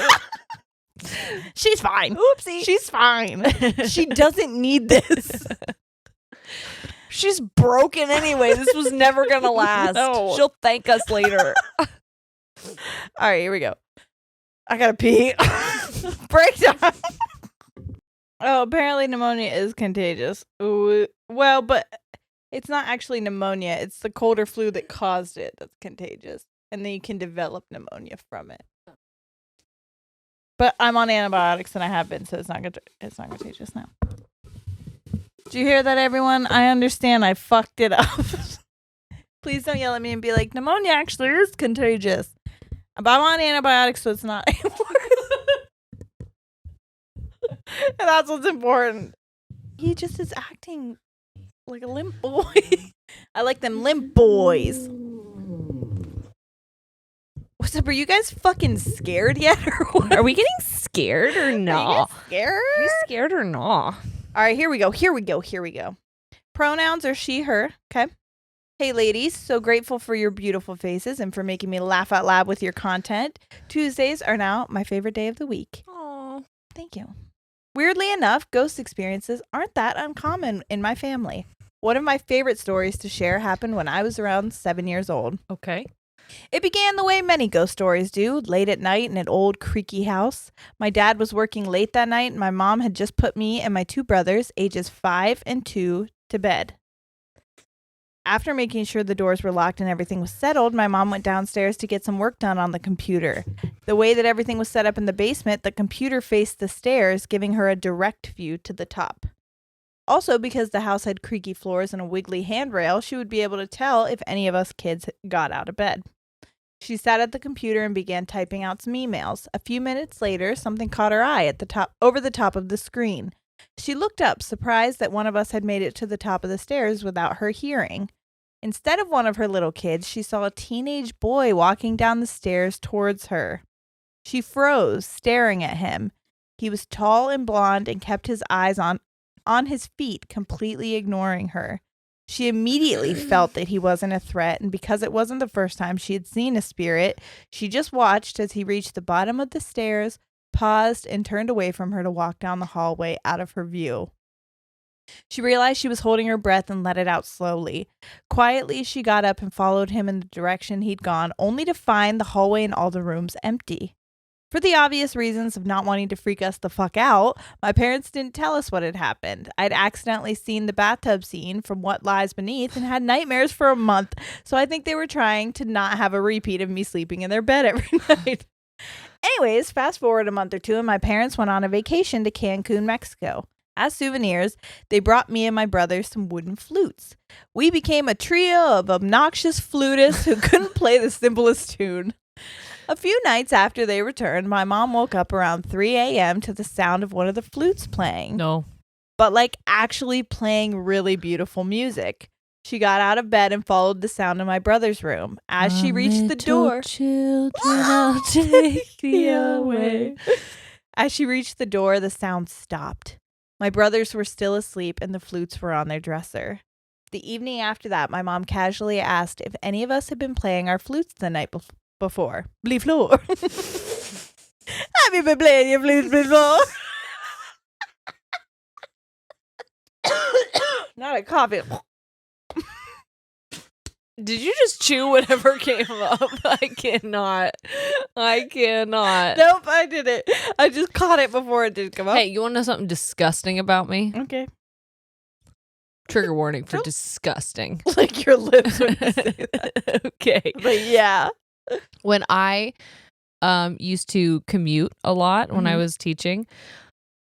She's fine.
Oopsie.
She's fine. She doesn't need this.
She's broken anyway. This was never gonna last.
No.
She'll thank us later.
All right, here we go. I gotta pee. Breakdown. Oh, apparently pneumonia is contagious. Ooh, well, but it's not actually pneumonia. It's the cold or flu that caused it that's contagious. And then you can develop pneumonia from it. But I'm on antibiotics and I have been, so it's not contagious now. Do you hear that, everyone? I understand I fucked it up. Please don't yell at me and be like, pneumonia actually is contagious. But I'm on antibiotics, so it's not anymore. And that's what's important. He just is acting like a limp boy. I like them limp boys. What's up? Are you guys fucking scared yet? Or what?
Are we getting scared or
Are you
not?
guys scared?
Are we scared or not?
All right, here we go. Pronouns are she, her. Okay. Hey, ladies. So grateful for your beautiful faces and for making me laugh out loud with your content. Tuesdays are now my favorite day of the week.
Oh,
Thank you. Weirdly enough, ghost experiences aren't that uncommon in my family. One of my favorite stories to share happened when I was around 7 years old.
okay.
It began the way many ghost stories do, late at night in an old creaky house. My dad was working late that night, and my mom had just put me and my two brothers, ages 5 and 2, to bed. After making sure the doors were locked and everything was settled, my mom went downstairs to get some work done on the computer. The way that everything was set up in the basement, the computer faced the stairs, giving her a direct view to the top. Also, because the house had creaky floors and a wiggly handrail, she would be able to tell if any of us kids got out of bed. She sat at the computer and began typing out some emails. A few minutes later, something caught her eye at the top, over the top of the screen. She looked up, surprised that one of us had made it to the top of the stairs without her hearing. Instead of one of her little kids, she saw a teenage boy walking down the stairs towards her. She froze, staring at him. He was tall and blonde and kept his eyes on his feet, completely ignoring her. She immediately felt that he wasn't a threat, and because it wasn't the first time she had seen a spirit, she just watched as he reached the bottom of the stairs, paused, and turned away from her to walk down the hallway out of her view. She realized she was holding her breath and let it out slowly. Quietly, she got up and followed him in the direction he'd gone, only to find the hallway and all the rooms empty. For the obvious reasons of not wanting to freak us the fuck out, my parents didn't tell us what had happened. I'd accidentally seen the bathtub scene from What Lies Beneath and had nightmares for a month, so I think they were trying to not have a repeat of me sleeping in their bed every night. Anyways, fast forward a month or two and my parents went on a vacation to Cancun, Mexico. As souvenirs, they brought me and my brother some wooden flutes. We became a trio of obnoxious flutists who couldn't play the simplest tune. A few nights after they returned, my mom woke up around 3 a.m. to the sound of one of the flutes playing.
No.
But like actually playing really beautiful music. She got out of bed and followed the sound in my brother's room. As she reached the door,
children, I'll take thee away.
As she reached the door, the sound stopped. My brothers were still asleep and the flutes were on their dresser. The evening after that, my mom casually asked if any of us had been playing our flutes the night before. Blee floor. Have you been playing your flutes before? Not a coffee.
Did you just chew whatever came up? I cannot.
Nope, I didn't. I just caught it before it did come up.
Hey, you want to know something disgusting about me?
Okay.
Trigger warning for disgusting.
Like your lips when you say that.
Okay.
But yeah.
When I used to commute a lot when I was teaching,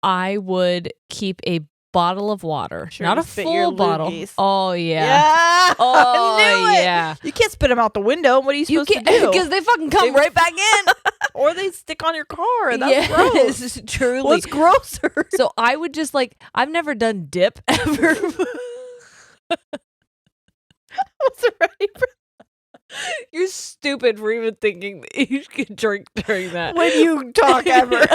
I would keep a bottle of water.
Sure,
not
you
a
spit your
full bottle.
loogies.
Oh, yeah.
Yeah.
Oh,
I knew it.
yeah.
You can't spit them out the window. What are you supposed to do?
Because they fucking come right back in.
Or they stick on your car. And that's gross.
Yes, truly.
What's grosser?
So I would just I've never done dip ever.
What's right?
You're stupid for even thinking that you could drink during that.
When you talk ever.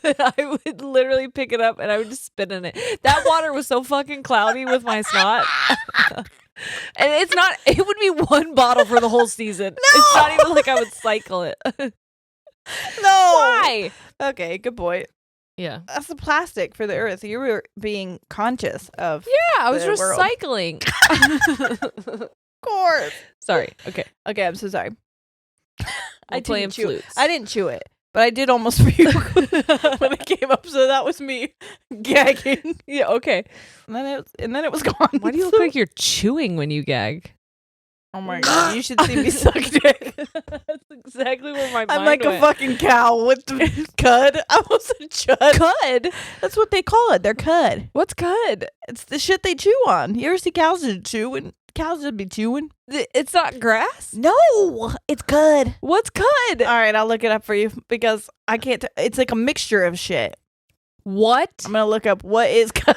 But I would literally pick it up and I would just spit in it. That water was so fucking cloudy with my snot. And it would be one bottle for the whole season. No! It's not even like I would cycle it.
No.
Why?
Okay, good point.
Yeah.
That's the plastic for the earth. You were being conscious of.
Yeah, I was
the world.
recycling.
Of course.
Sorry. Okay.
Okay, I'm so sorry.
I
didn't chew
flutes.
I didn't chew it, but I did almost puke when it came up. So that was me gagging.
Yeah. Okay.
And then it was gone.
Why do you look like you're chewing when you gag?
Oh my god! You should see me suck dick.
That's exactly where my mind
I'm like
went.
a fucking cow with the cud. I almost said chud.
Cud?
That's what they call it. They're cud.
What's cud?
It's the shit they chew on. You ever see cows that chew? And cows that be chewing?
It's not grass?
No, it's cud.
What's cud?
All right, I'll look it up for you because I can't. It's like a mixture of shit.
What?
I'm gonna look up what is cud.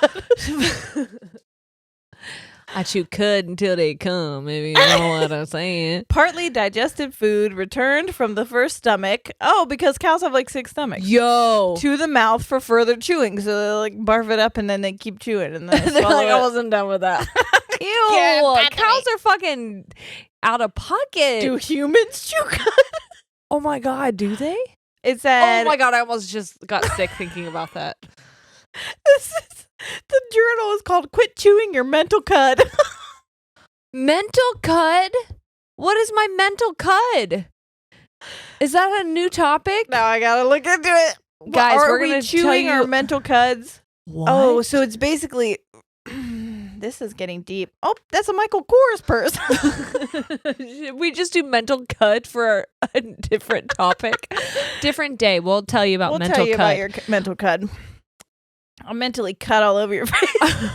I chew cud until they come, if you know what I'm saying.
Partly digested food returned from the first stomach. Oh, because cows have like 6 stomachs.
Yo.
To the mouth for further chewing. So they like barf it up and then they keep chewing and then they
They're
swallow
like,
it.
I wasn't done with that. Ew.
Yeah,
Cows are fucking out of pocket.
Do humans chew cud?
Oh my god, do they?
It said.
Oh my god, I almost just got sick thinking about that.
The journal is called "Quit Chewing Your Mental Cud."
Mental cud? What is my mental cud? Is that a new topic?
Now I gotta look into it,
Guys.
Are
We're
we
gonna
chewing
tell
our
you
mental cuds.
What?
Oh, so it's basically. This is getting deep. Oh, that's a Michael Kors purse.
Should we just do mental cud for a different topic? Different day. We'll tell you about mental
tell you
cud.
about your mental cud. I'll mentally cut all over your face.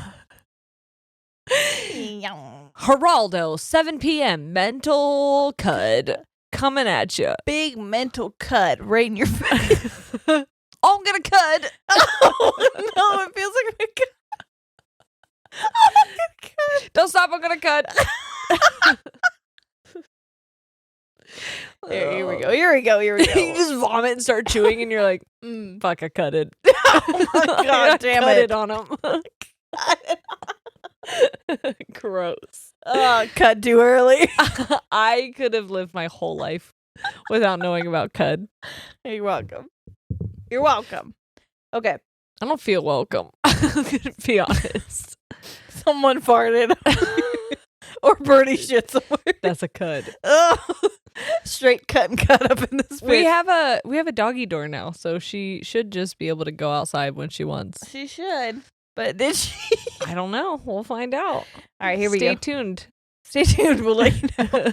Geraldo, 7 p.m. Mental cud coming at you.
Big mental cud right in your face.
Oh, I'm gonna cud.
Oh, no, it feels like a cud. Oh, I'm gonna cud.
Don't stop. I'm gonna cud.
Here we go. Here we go. Here we go.
You just vomit and start chewing, and you're like, "Fuck, I cutted."
Oh my god, damn it!
On him. Gross.
Cud too early.
I could have lived my whole life without knowing about cud.
You're welcome. You're welcome. Okay.
I don't feel welcome. I'm gonna be honest.
Someone farted. Or birdie shit somewhere.
That's a cud.
Oh, straight cut and cut up in this bitch.
We have a doggy door now, so she should just be able to go outside when she wants.
She should. But did she?
I don't know. We'll find out.
All right, here we go.
Stay tuned.
Stay tuned. We'll let you know.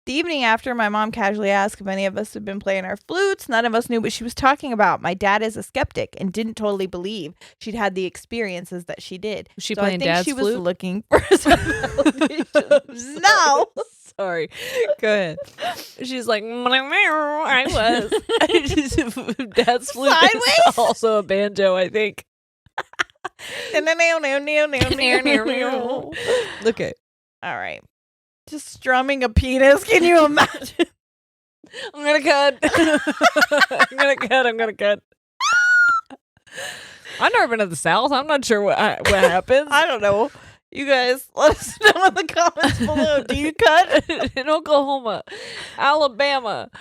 The evening after, my mom casually asked if any of us had been playing our flutes. None of us knew what she was talking about. My dad is a skeptic and didn't totally believe she'd had the experiences that she did.
Was she
So
playing
I think
dad's
she was
flute?
looking for some validation. No.
Sorry. Go ahead. She's like, I was. Dad's flute is
Sideways?
also a banjo, I think. Okay.
All right. Just strumming a penis. Can you imagine?
I'm gonna cut. I'm gonna cut. I've never been to the South. I'm not sure what happens.
I don't know. You guys, let us know in the comments below. Do you cut?
In Oklahoma, Alabama.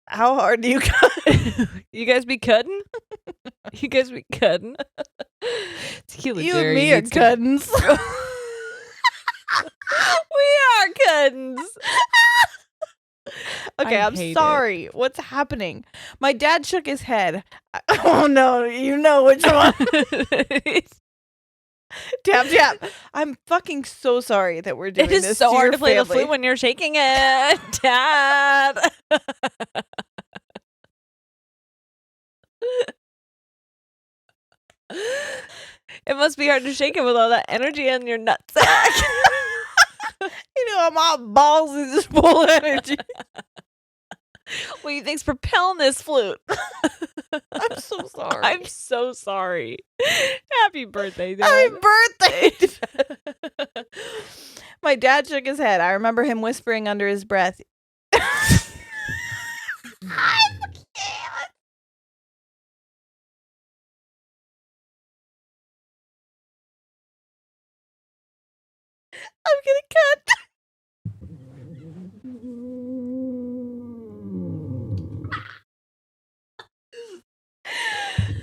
How hard do you cut?
You guys be cutting? You guys be cutting? Tequila
You
Jerry
and me are
needs to-
cuttings.
We are cuttings.
Okay,
I
I'm
hate
sorry. What's happening? My dad shook his head. Oh no, you know which one. Tap, tap. I'm fucking so sorry that we're doing
It is
this.
so
to
hard
your
to play the
family.
flute when you're shaking it, Dad. It must be hard to shake it with all that energy in your nutsack.
You know, I'm all balls and just full energy.
What do you think's propelling this flute?
I'm so sorry.
I'm so sorry. Happy birthday, Dad.
Happy birthday. My dad shook his head. I remember him whispering under his breath. I'm gonna cut.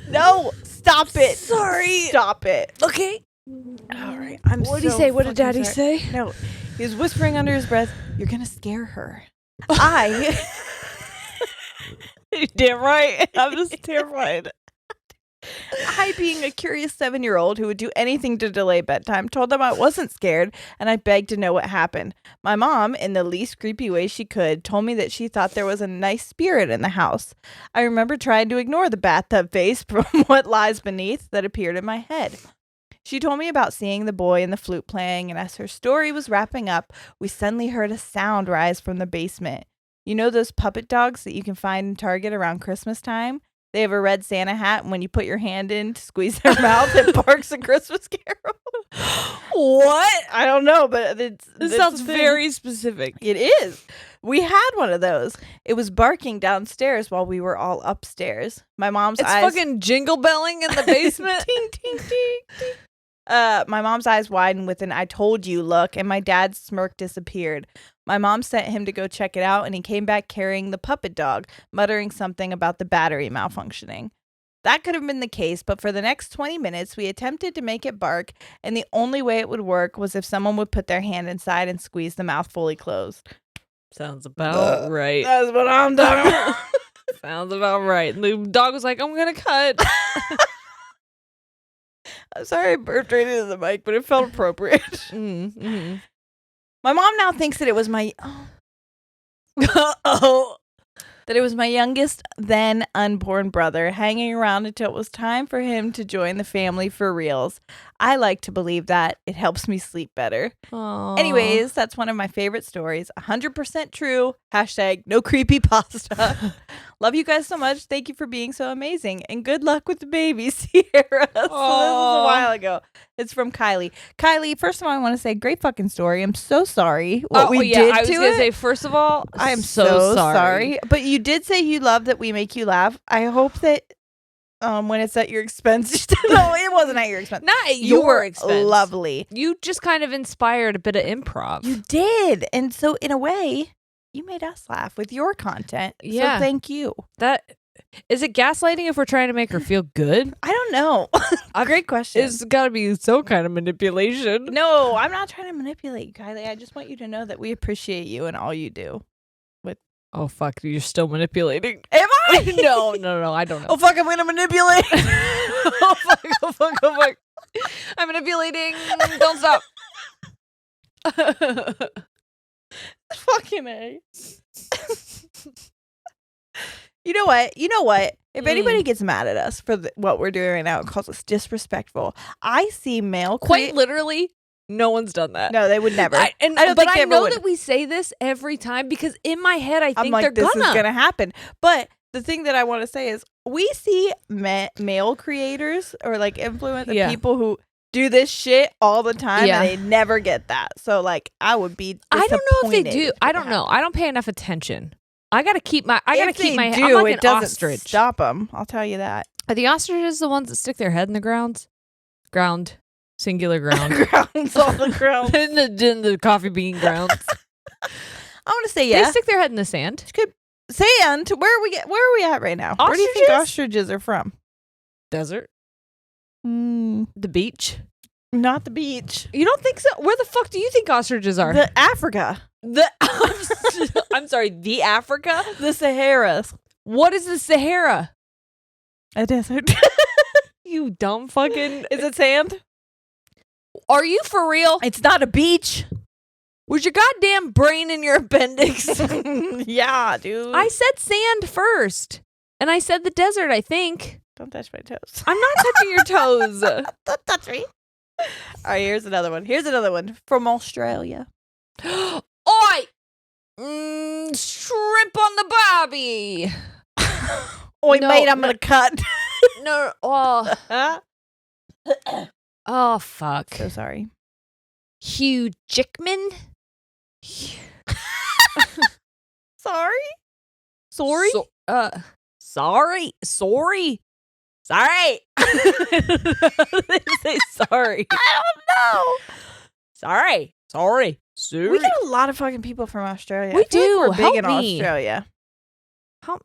No, stop it.
Sorry.
Stop it.
Okay.
All right. I'm
What did he say? What did Daddy say?
No, he was whispering under his breath, "You're gonna scare her." I
Damn right. I'm just terrified.
I, being a curious 7-year-old who would do anything to delay bedtime, told them I wasn't scared, and I begged to know what happened. My mom, in the least creepy way she could, told me that she thought there was a nice spirit in the house. I remember trying to ignore the bathtub face from what lies beneath that appeared in my head. She told me about seeing the boy and the flute playing, and as her story was wrapping up, we suddenly heard a sound rise from the basement. You know those puppet dogs that you can find in Target around Christmas time? They have a red Santa hat, and when you put your hand in to squeeze their mouth, it barks a Christmas carol.
What?
I don't know, but
This
it's
sounds
a thing.
very specific.
It is. We had one of those. It was barking downstairs while we were all upstairs. My mom's
It's
eyes...
fucking jingle belling in the basement.
Ting, ting, ting, ting. My mom's eyes widened with an "I told you" look, and my dad's smirk disappeared. My mom sent him to go check it out, and he came back carrying the puppet dog, muttering something about the battery malfunctioning. That could have been the case, but for the next 20 minutes, we attempted to make it bark, and the only way it would work was if someone would put their hand inside and squeeze the mouth fully closed.
Sounds about right.
That's what I'm talking about.
Sounds about right. And the dog was like, I'm going to cut.
I'm sorry I burped right into the mic, but it felt appropriate.
Mm-hmm.
My mom now thinks that it was my... that it was my youngest, then unborn brother hanging around until it was time for him to join the family for reals. I like to believe that. It helps me sleep better.
Aww.
Anyways, that's one of my favorite stories. 100% true. # no creepy pasta. Love you guys so much. Thank you for being so amazing. And good luck with the baby, Sierra. So this is a while ago. It's from Kylie. Kylie, first of all, I want to say great fucking story. I'm so sorry what we did
I was
to
gonna
it.
say, first of all,
I am so
sorry.
But you did say you love that we make you laugh. I hope that when it's at your expense. No, it wasn't at your expense.
Not at your expense.
Lovely.
You just kind of inspired a bit of improv.
You did. And so in a way, you made us laugh with your content.
Yeah.
So thank you.
That is it gaslighting if we're trying to make her feel good?
I don't know. Great question.
It's got to be some kind of manipulation.
No, I'm not trying to manipulate you, Kylie. I just want you to know that we appreciate you and all you do.
Oh, fuck. You're still manipulating.
Am I?
No, I don't know.
Oh, fuck, I'm going to manipulate.
Oh, fuck. I'm manipulating. Don't stop.
Fucking A. You know what? If anybody gets mad at us for what we're doing right now and calls us disrespectful, I see male
Quite literally, no one's done that.
No, they would never.
I know that we say this every time because in my head I think they're
this is gonna happen. But the thing that I want to say is we see male creators or like influencer people who do this shit all the time and they never get that. So like I would be disappointed.
I don't know if they do. I don't know. I don't pay enough attention. I gotta keep my.
I'm
like
it doesn't
ostrich.
Stop them. I'll tell you that.
Are the ostriches the ones that stick their head in the ground? Singular ground.
Grounds on the ground.
in the coffee bean grounds.
I want to say yeah.
They stick their head in the sand.
Sand. Where are we at right now?
Ostriches?
Where do you think ostriches are from?
Desert. The beach.
Not the beach.
You don't think so? Where the fuck do you think ostriches are?
The Africa.
I'm sorry, the Africa?
The Sahara.
What is the Sahara?
A desert.
You dumb fucking...
Is it sand?
Are you for real?
It's not a beach.
Was your goddamn brain in your appendix?
Yeah, dude.
I said sand first. And I said the desert, I think.
Don't touch my toes.
I'm not touching your toes.
Don't touch me. All right, here's another one from Australia.
Oi! Shrimp on the barbie.
Oi, mate, I'm gonna cut.
No. Oh. Oh, fuck.
So sorry.
Hugh Jackman?
Sorry? Sorry?
Sorry. They say sorry.
I don't know.
Sorry.
We get a lot of fucking people from Australia.
We do.
Like we're big in
Help me.
Australia.
How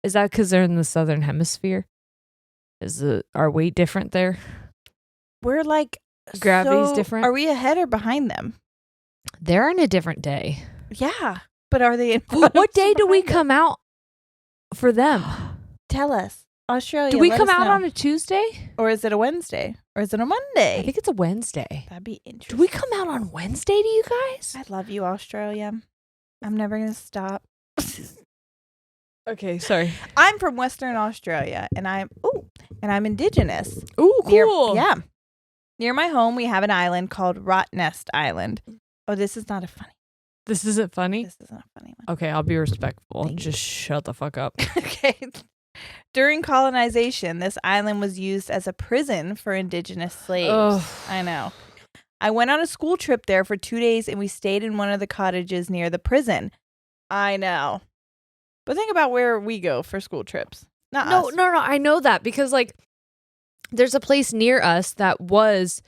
is that? Because they're in the southern hemisphere? Is our weight different there?
We're like
gravity's different.
Are we ahead or behind them?
They're in a different day.
Yeah, but are they in?
What day do we come out for them?
Tell us, Australia.
Do we come out on a Tuesday,
or is it a Wednesday, or is it a Monday?
I think it's a Wednesday.
That'd be interesting.
Do we come out on Wednesday? Do you guys?
I love you, Australia. I'm never gonna stop.
Okay, sorry.
I'm from Western Australia, and I'm Indigenous.
Ooh, cool.
Near my home, we have an island called Rottnest Island. Oh, this is not a funny.
This isn't funny?
This is not a funny one.
Okay, I'll be respectful. Just shut the fuck up.
Okay. During colonization, this island was used as a prison for Indigenous slaves.
Ugh.
I know. I went on a school trip there for 2 days, and we stayed in one of the cottages near the prison. I know. But think about where we go for school trips. Not us.
No. I know that because, like, there's a place near us that was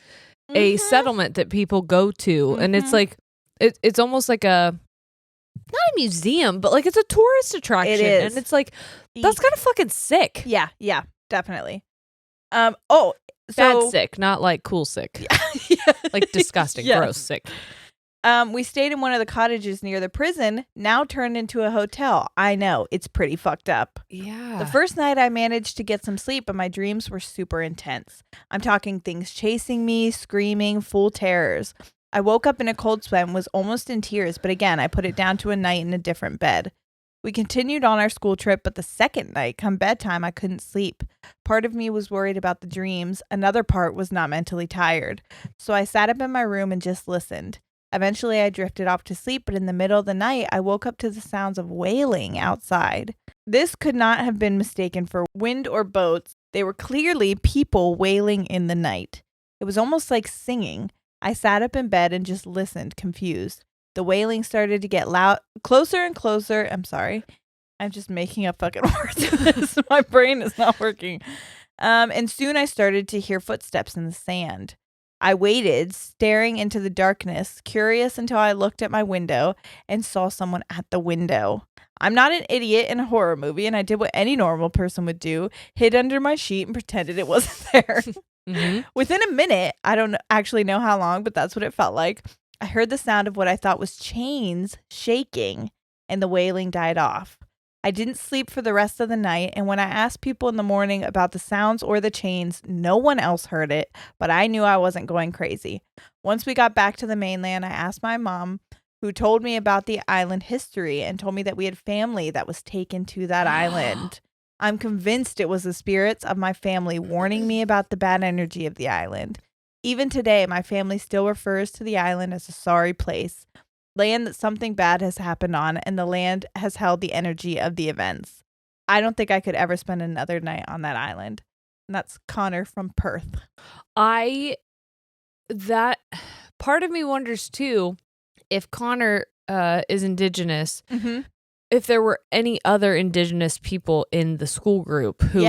a settlement that people go to, and it's like it's almost like not a museum, but like it's a tourist attraction.
It is,
and it's like that's kind of fucking sick.
Yeah, definitely.
Bad sick, not like cool sick.
Yeah.
Like disgusting, gross sick.
We stayed in one of the cottages near the prison, now turned into a hotel. I know, it's pretty fucked up.
Yeah.
The first night I managed to get some sleep, but my dreams were super intense. I'm talking things chasing me, screaming, full terrors. I woke up in a cold sweat and was almost in tears, but again, I put it down to a night in a different bed. We continued on our school trip, but the second night, come bedtime, I couldn't sleep. Part of me was worried about the dreams. Another part was not mentally tired. So I sat up in my room and just listened. Eventually, I drifted off to sleep, but in the middle of the night, I woke up to the sounds of wailing outside. This could not have been mistaken for wind or boats. They were clearly people wailing in the night. It was almost like singing. I sat up in bed and just listened, confused. The wailing started to get loud, closer and closer. I'm sorry. I'm just making up fucking words. My brain is not working. And soon I started to hear footsteps in the sand. I waited, staring into the darkness, curious until I looked at my window and saw someone at the window. I'm not an idiot in a horror movie, and I did what any normal person would do, hid under my sheet and pretended it wasn't there. Within a minute, I don't actually know how long, but that's what it felt like, I heard the sound of what I thought was chains shaking, and the wailing died off. I didn't sleep for the rest of the night, and when I asked people in the morning about the sounds or the chains, no one else heard it, but I knew I wasn't going crazy. Once we got back to the mainland, I asked my mom who told me about the island history and told me that we had family that was taken to that island. I'm convinced it was the spirits of my family warning me about the bad energy of the island. Even today, my family still refers to the island as a sorry place, land that something bad has happened on, and the land has held the energy of the events. I don't think I could ever spend another night on that island. And that's Connor from Perth.
That part of me wonders too, if Connor is Indigenous, if there were any other Indigenous people in the school group who,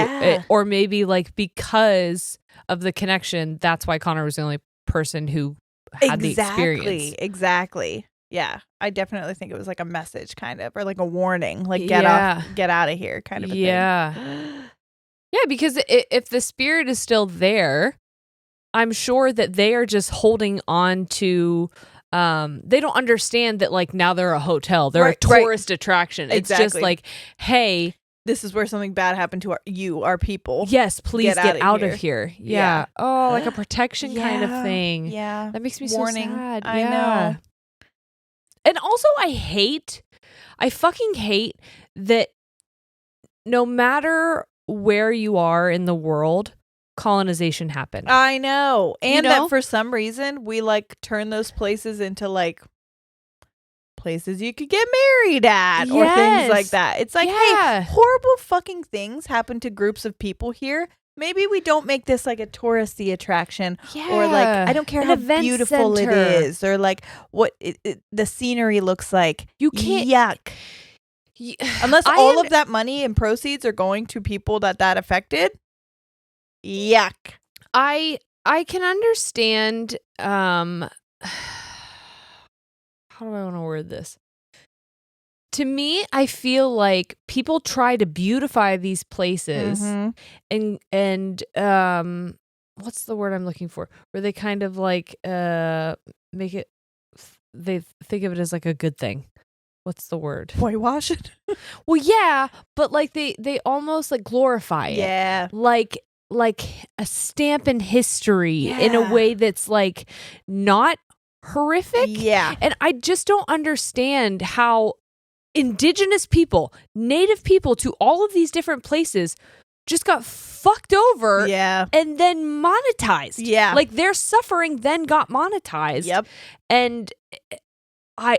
or maybe like because of the connection, that's why Connor was the only person who had the experience.
Exactly. Yeah, I definitely think it was like a message, kind of, or like a warning, like get out of here, kind of a thing.
Yeah, because if the spirit is still there, I'm sure that they are just holding on to. They don't understand that like now they're a hotel, they're a tourist attraction. It's just like, hey,
this is where something bad happened to our people.
Yes, please get out of here. Yeah. Oh, like a protection kind of thing.
Yeah,
that makes me
warning.
So sad.
I know.
And also, I fucking hate that no matter where you are in the world, colonization happened.
I know. And that for some reason we like turn those places into like places you could get married at or things like that. It's like, hey, horrible fucking things happen to groups of people here. Maybe we don't make this like a touristy attraction or like, I don't care how beautiful it is or like what the scenery looks like.
You can't.
Yuck. Unless all of that money and proceeds are going to people that affected. Yuck.
I can understand. How do I want to word this? To me, I feel like people try to beautify these places and what's the word I'm looking for? Where they kind of like make it, they think of it as like a good thing. What's the word?
Whitewash it?
Well, yeah, but like they almost like glorify it.
Yeah.
Like a stamp in history in a way that's like not horrific.
Yeah.
And I just don't understand how Indigenous people, native people to all of these different places just got fucked over and then monetized.
Yeah.
Like their suffering then got monetized.
Yep.
And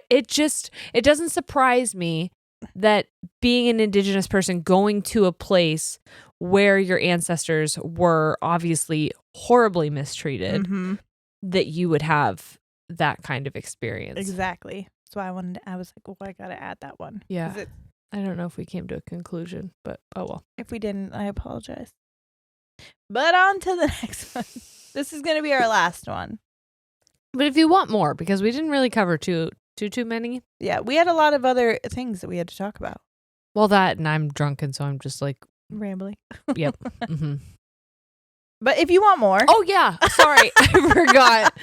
it doesn't surprise me that being an Indigenous person going to a place where your ancestors were obviously horribly mistreated, that you would have that kind of experience.
Exactly. So I was like, well, I gotta add that one.
Yeah. I don't know if we came to a conclusion, but oh well.
If we didn't, I apologize. But on to the next one. This is gonna be our last one.
But if you want more, because we didn't really cover too many.
Yeah, we had a lot of other things that we had to talk about.
Well, that and I'm drunken, so I'm just like
rambling.
Yep.
But if you want more.
Oh, yeah. Sorry. I forgot.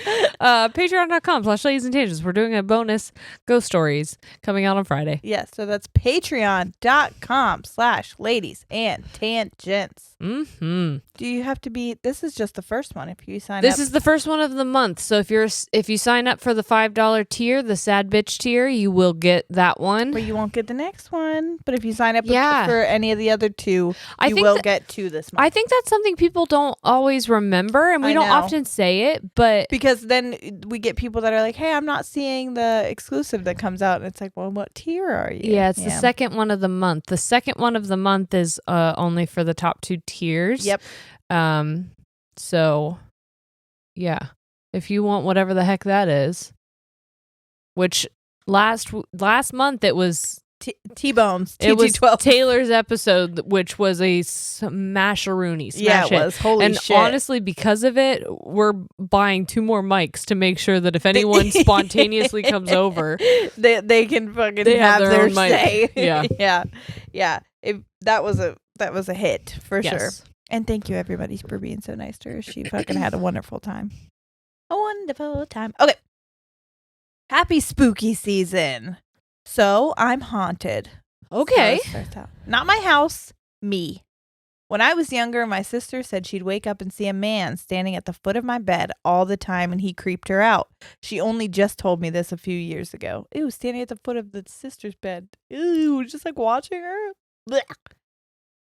Patreon.com/Ladies and Tangents. We're doing a bonus ghost stories coming out on Friday.
Yes. So that's patreon.com/Ladies and Tangents. Do you have to be, this is just the first one if you sign up.
This is the first one of the month. So if you sign up for the $5 tier, the sad bitch tier, you will get that one.
But you won't get the next one. But if you sign up for any of the other two, you will get two this month.
I think that's something people don't always remember, and we don't often say it, but
because then we get people that are like, hey, I'm not seeing the exclusive that comes out, and it's like, well, what tier are you?
Yeah, it's the second one of the month. The second one of the month is only for the top 2 tiers.
Yep.
So yeah, if you want whatever the heck that is, which last month it was
T-Bones.
It was Taylor's episode, which was a smasharoonie.
Yeah, it was. Holy shit.
And honestly, because of it, we're buying 2 more mics to make sure that if anyone spontaneously comes over,
they can fucking have their
own
say.
Mic.
Yeah. That was a hit for sure. And thank you everybody for being so nice to her. She fucking had a wonderful time. A wonderful time. Okay. Happy spooky season. So I'm haunted.
Okay.
So not my house, me. When I was younger, my sister said she'd wake up and see a man standing at the foot of my bed all the time and he creeped her out. She only just told me this a few years ago. Ew, standing at the foot of the sister's bed. Ew, just like watching her. Blech.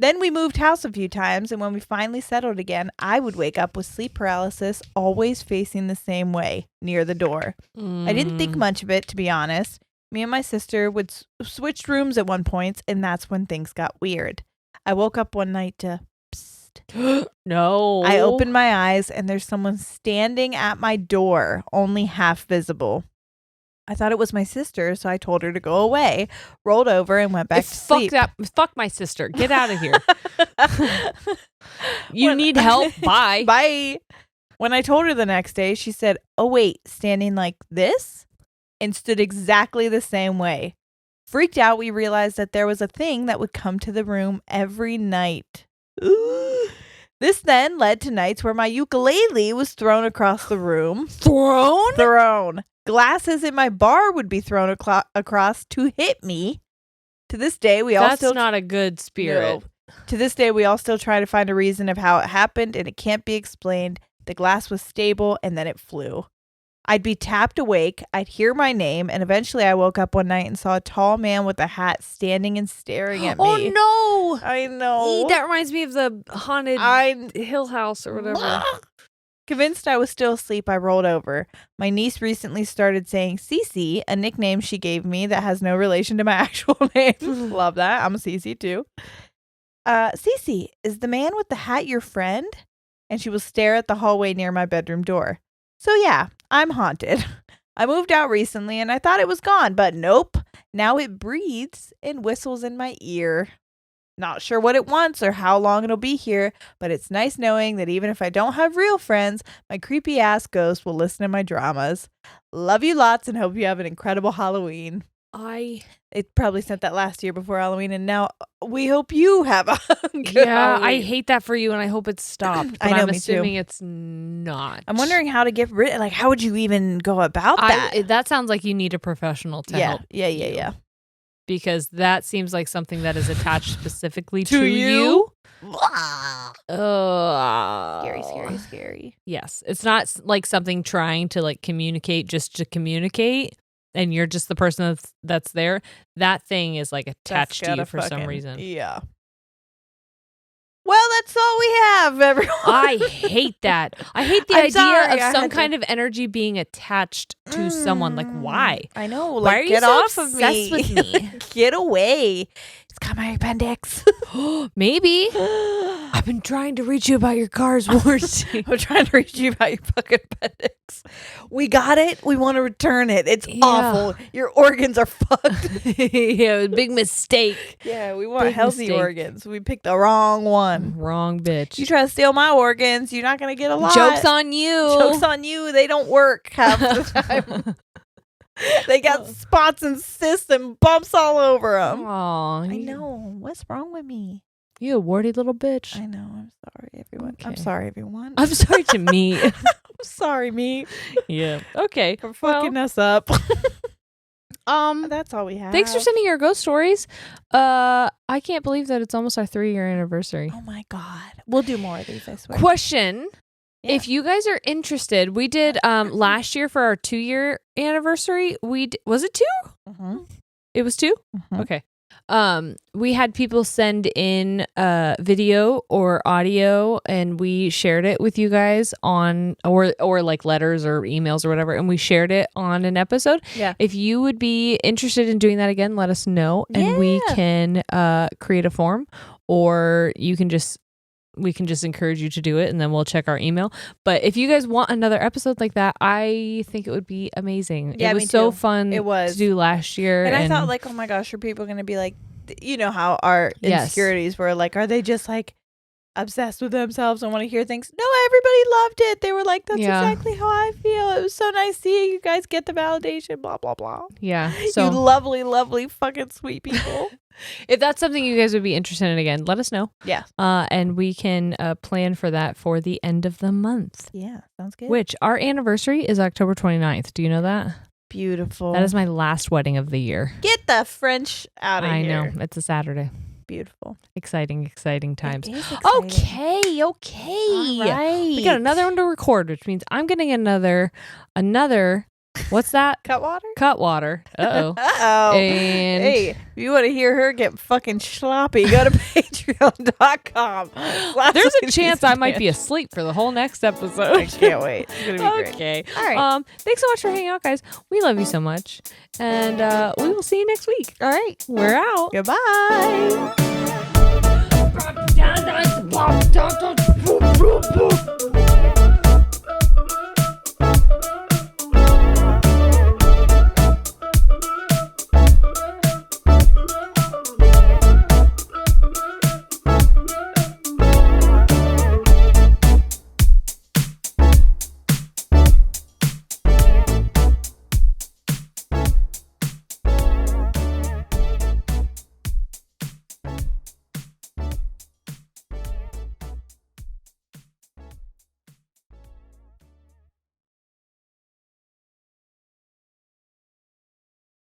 Then we moved house a few times, and when we finally settled again, I would wake up with sleep paralysis, always facing the same way, near the door. I didn't think much of it, to be honest. Me and my sister would switch rooms at one point, and that's when things got weird. I woke up one night to, psst.
No.
I opened my eyes, and there's someone standing at my door, only half visible. I thought it was my sister, so I told her to go away, rolled over, and went back to sleep.
Fuck my sister. Get out of here. You need help? Bye.
Bye. When I told her the next day, she said, "Oh, wait, standing like this?" and stood exactly the same way. Freaked out, we realized that there was a thing that would come to the room every night. Ooh. This then led to nights where my ukulele was thrown across the room. Thrown. Glasses in my bar would be thrown across to hit me. To this day,
That's not a good spirit.
No. To this day, we all still try to find a reason of how it happened, and it can't be explained. The glass was stable, and then it flew. I'd be tapped awake, I'd hear my name, and eventually I woke up one night and saw a tall man with a hat standing and staring at me.
Oh, no.
I know.
That reminds me of the haunted Hill House or whatever.
Convinced I was still asleep, I rolled over. My niece recently started saying Cece, a nickname she gave me that has no relation to my actual name. Love that. I'm a Cece too. Cece, is the man with the hat your friend? And she will stare at the hallway near my bedroom door. So yeah, I'm haunted. I moved out recently and I thought it was gone, but nope. Now it breathes and whistles in my ear. Not sure what it wants or how long it'll be here, but it's nice knowing that even if I don't have real friends, my creepy ass ghost will listen to my dramas. Love you lots and hope you have an incredible Halloween. It probably sent that last year before Halloween, and now we hope you have a good Halloween.
I hate that for you, and I hope it's stopped. But
I know,
I'm
me
assuming
too.
It's not.
I'm wondering how to get rid. Like, how would you even go about that?
That sounds like you need a professional to help.
Yeah.
Because that seems like something that is attached specifically to you.
Scary.
Yes, it's not like something trying to like communicate just to communicate. And you're just the person that's there. That thing is like attached to you for some reason.
Yeah. Well, that's all we have, everyone.
I hate that. I hate the idea of some kind of energy being attached to someone. Like, why?
I know.
Why are you
get
so
off of
obsessed
me?
with me?
Get away. It's got my appendix.
Maybe. I've been trying to reach you about your car's warranty.
I'm trying to reach you about your fucking appendix. We got it. We want to return it. It's awful. Your organs are fucked.
Yeah, big mistake.
Yeah, we want
Big
healthy
mistake.
organs. We picked the wrong one.
Wrong bitch.
You try to steal my organs, you're not going to get a lot.
Joke's on you.
Joke's on you. They don't work half the time. They got spots and cysts and bumps all over them.
Aw,
I know. What's wrong with me?
You a warty little bitch.
I know. I'm sorry, everyone.
Okay.
I'm sorry, everyone.
I'm sorry to me.
I'm sorry, me.
Yeah. Okay.
For fucking us up.
Um,
That's all we have.
Thanks for sending your ghost stories. I can't believe that it's almost our 3-year anniversary.
Oh my God. We'll do more of these, I swear.
Question.
Yeah.
If you guys are interested, we did last year for our 2-year anniversary. Was it 2?
Mm-hmm.
It was 2?
Mm-hmm.
Okay. We had people send in video or audio, and we shared it with you guys on or like letters or emails or whatever, and we shared it on an episode.
Yeah.
If you would be interested in doing that again, let us know, and we can create a form, or we can just encourage you to do it, and then we'll check our email. But if you guys want another episode like that, I think it would be amazing.
Yeah,
it was
me
so
too.
fun
It was.
to do last year.
And I thought, like, oh my gosh, are people going to be like, you know how our insecurities were like, are they just like obsessed with themselves and want to hear things? No, everybody loved it. They were like, that's exactly how I feel. It was so nice seeing you guys get the validation, blah, blah, blah.
Yeah. So
you lovely, lovely fucking sweet people.
if that's something you guys would be interested in again, let us know.
Yeah.
And we can plan for that for the end of the month.
Yeah. Sounds good.
Which our anniversary is October 29th. Do you know that?
Beautiful.
That is my last wedding of the year.
Get the French out of here.
I know. It's a Saturday.
Beautiful.
Exciting times.
It is exciting.
Okay.
All right.
We got another one to record, which means I'm getting another. What's that?
Cutwater?
Cutwater. Uh-oh.
Uh-oh.
And
Hey, if you want to hear her get fucking sloppy, go to patreon.com.
there's a chance I might be asleep for the whole next episode.
I can't wait. It's going to be great.
Okay.
All right.
Thanks so much for hanging out, guys. We love you so much. And we will see you next week.
All right.
We're out.
Goodbye.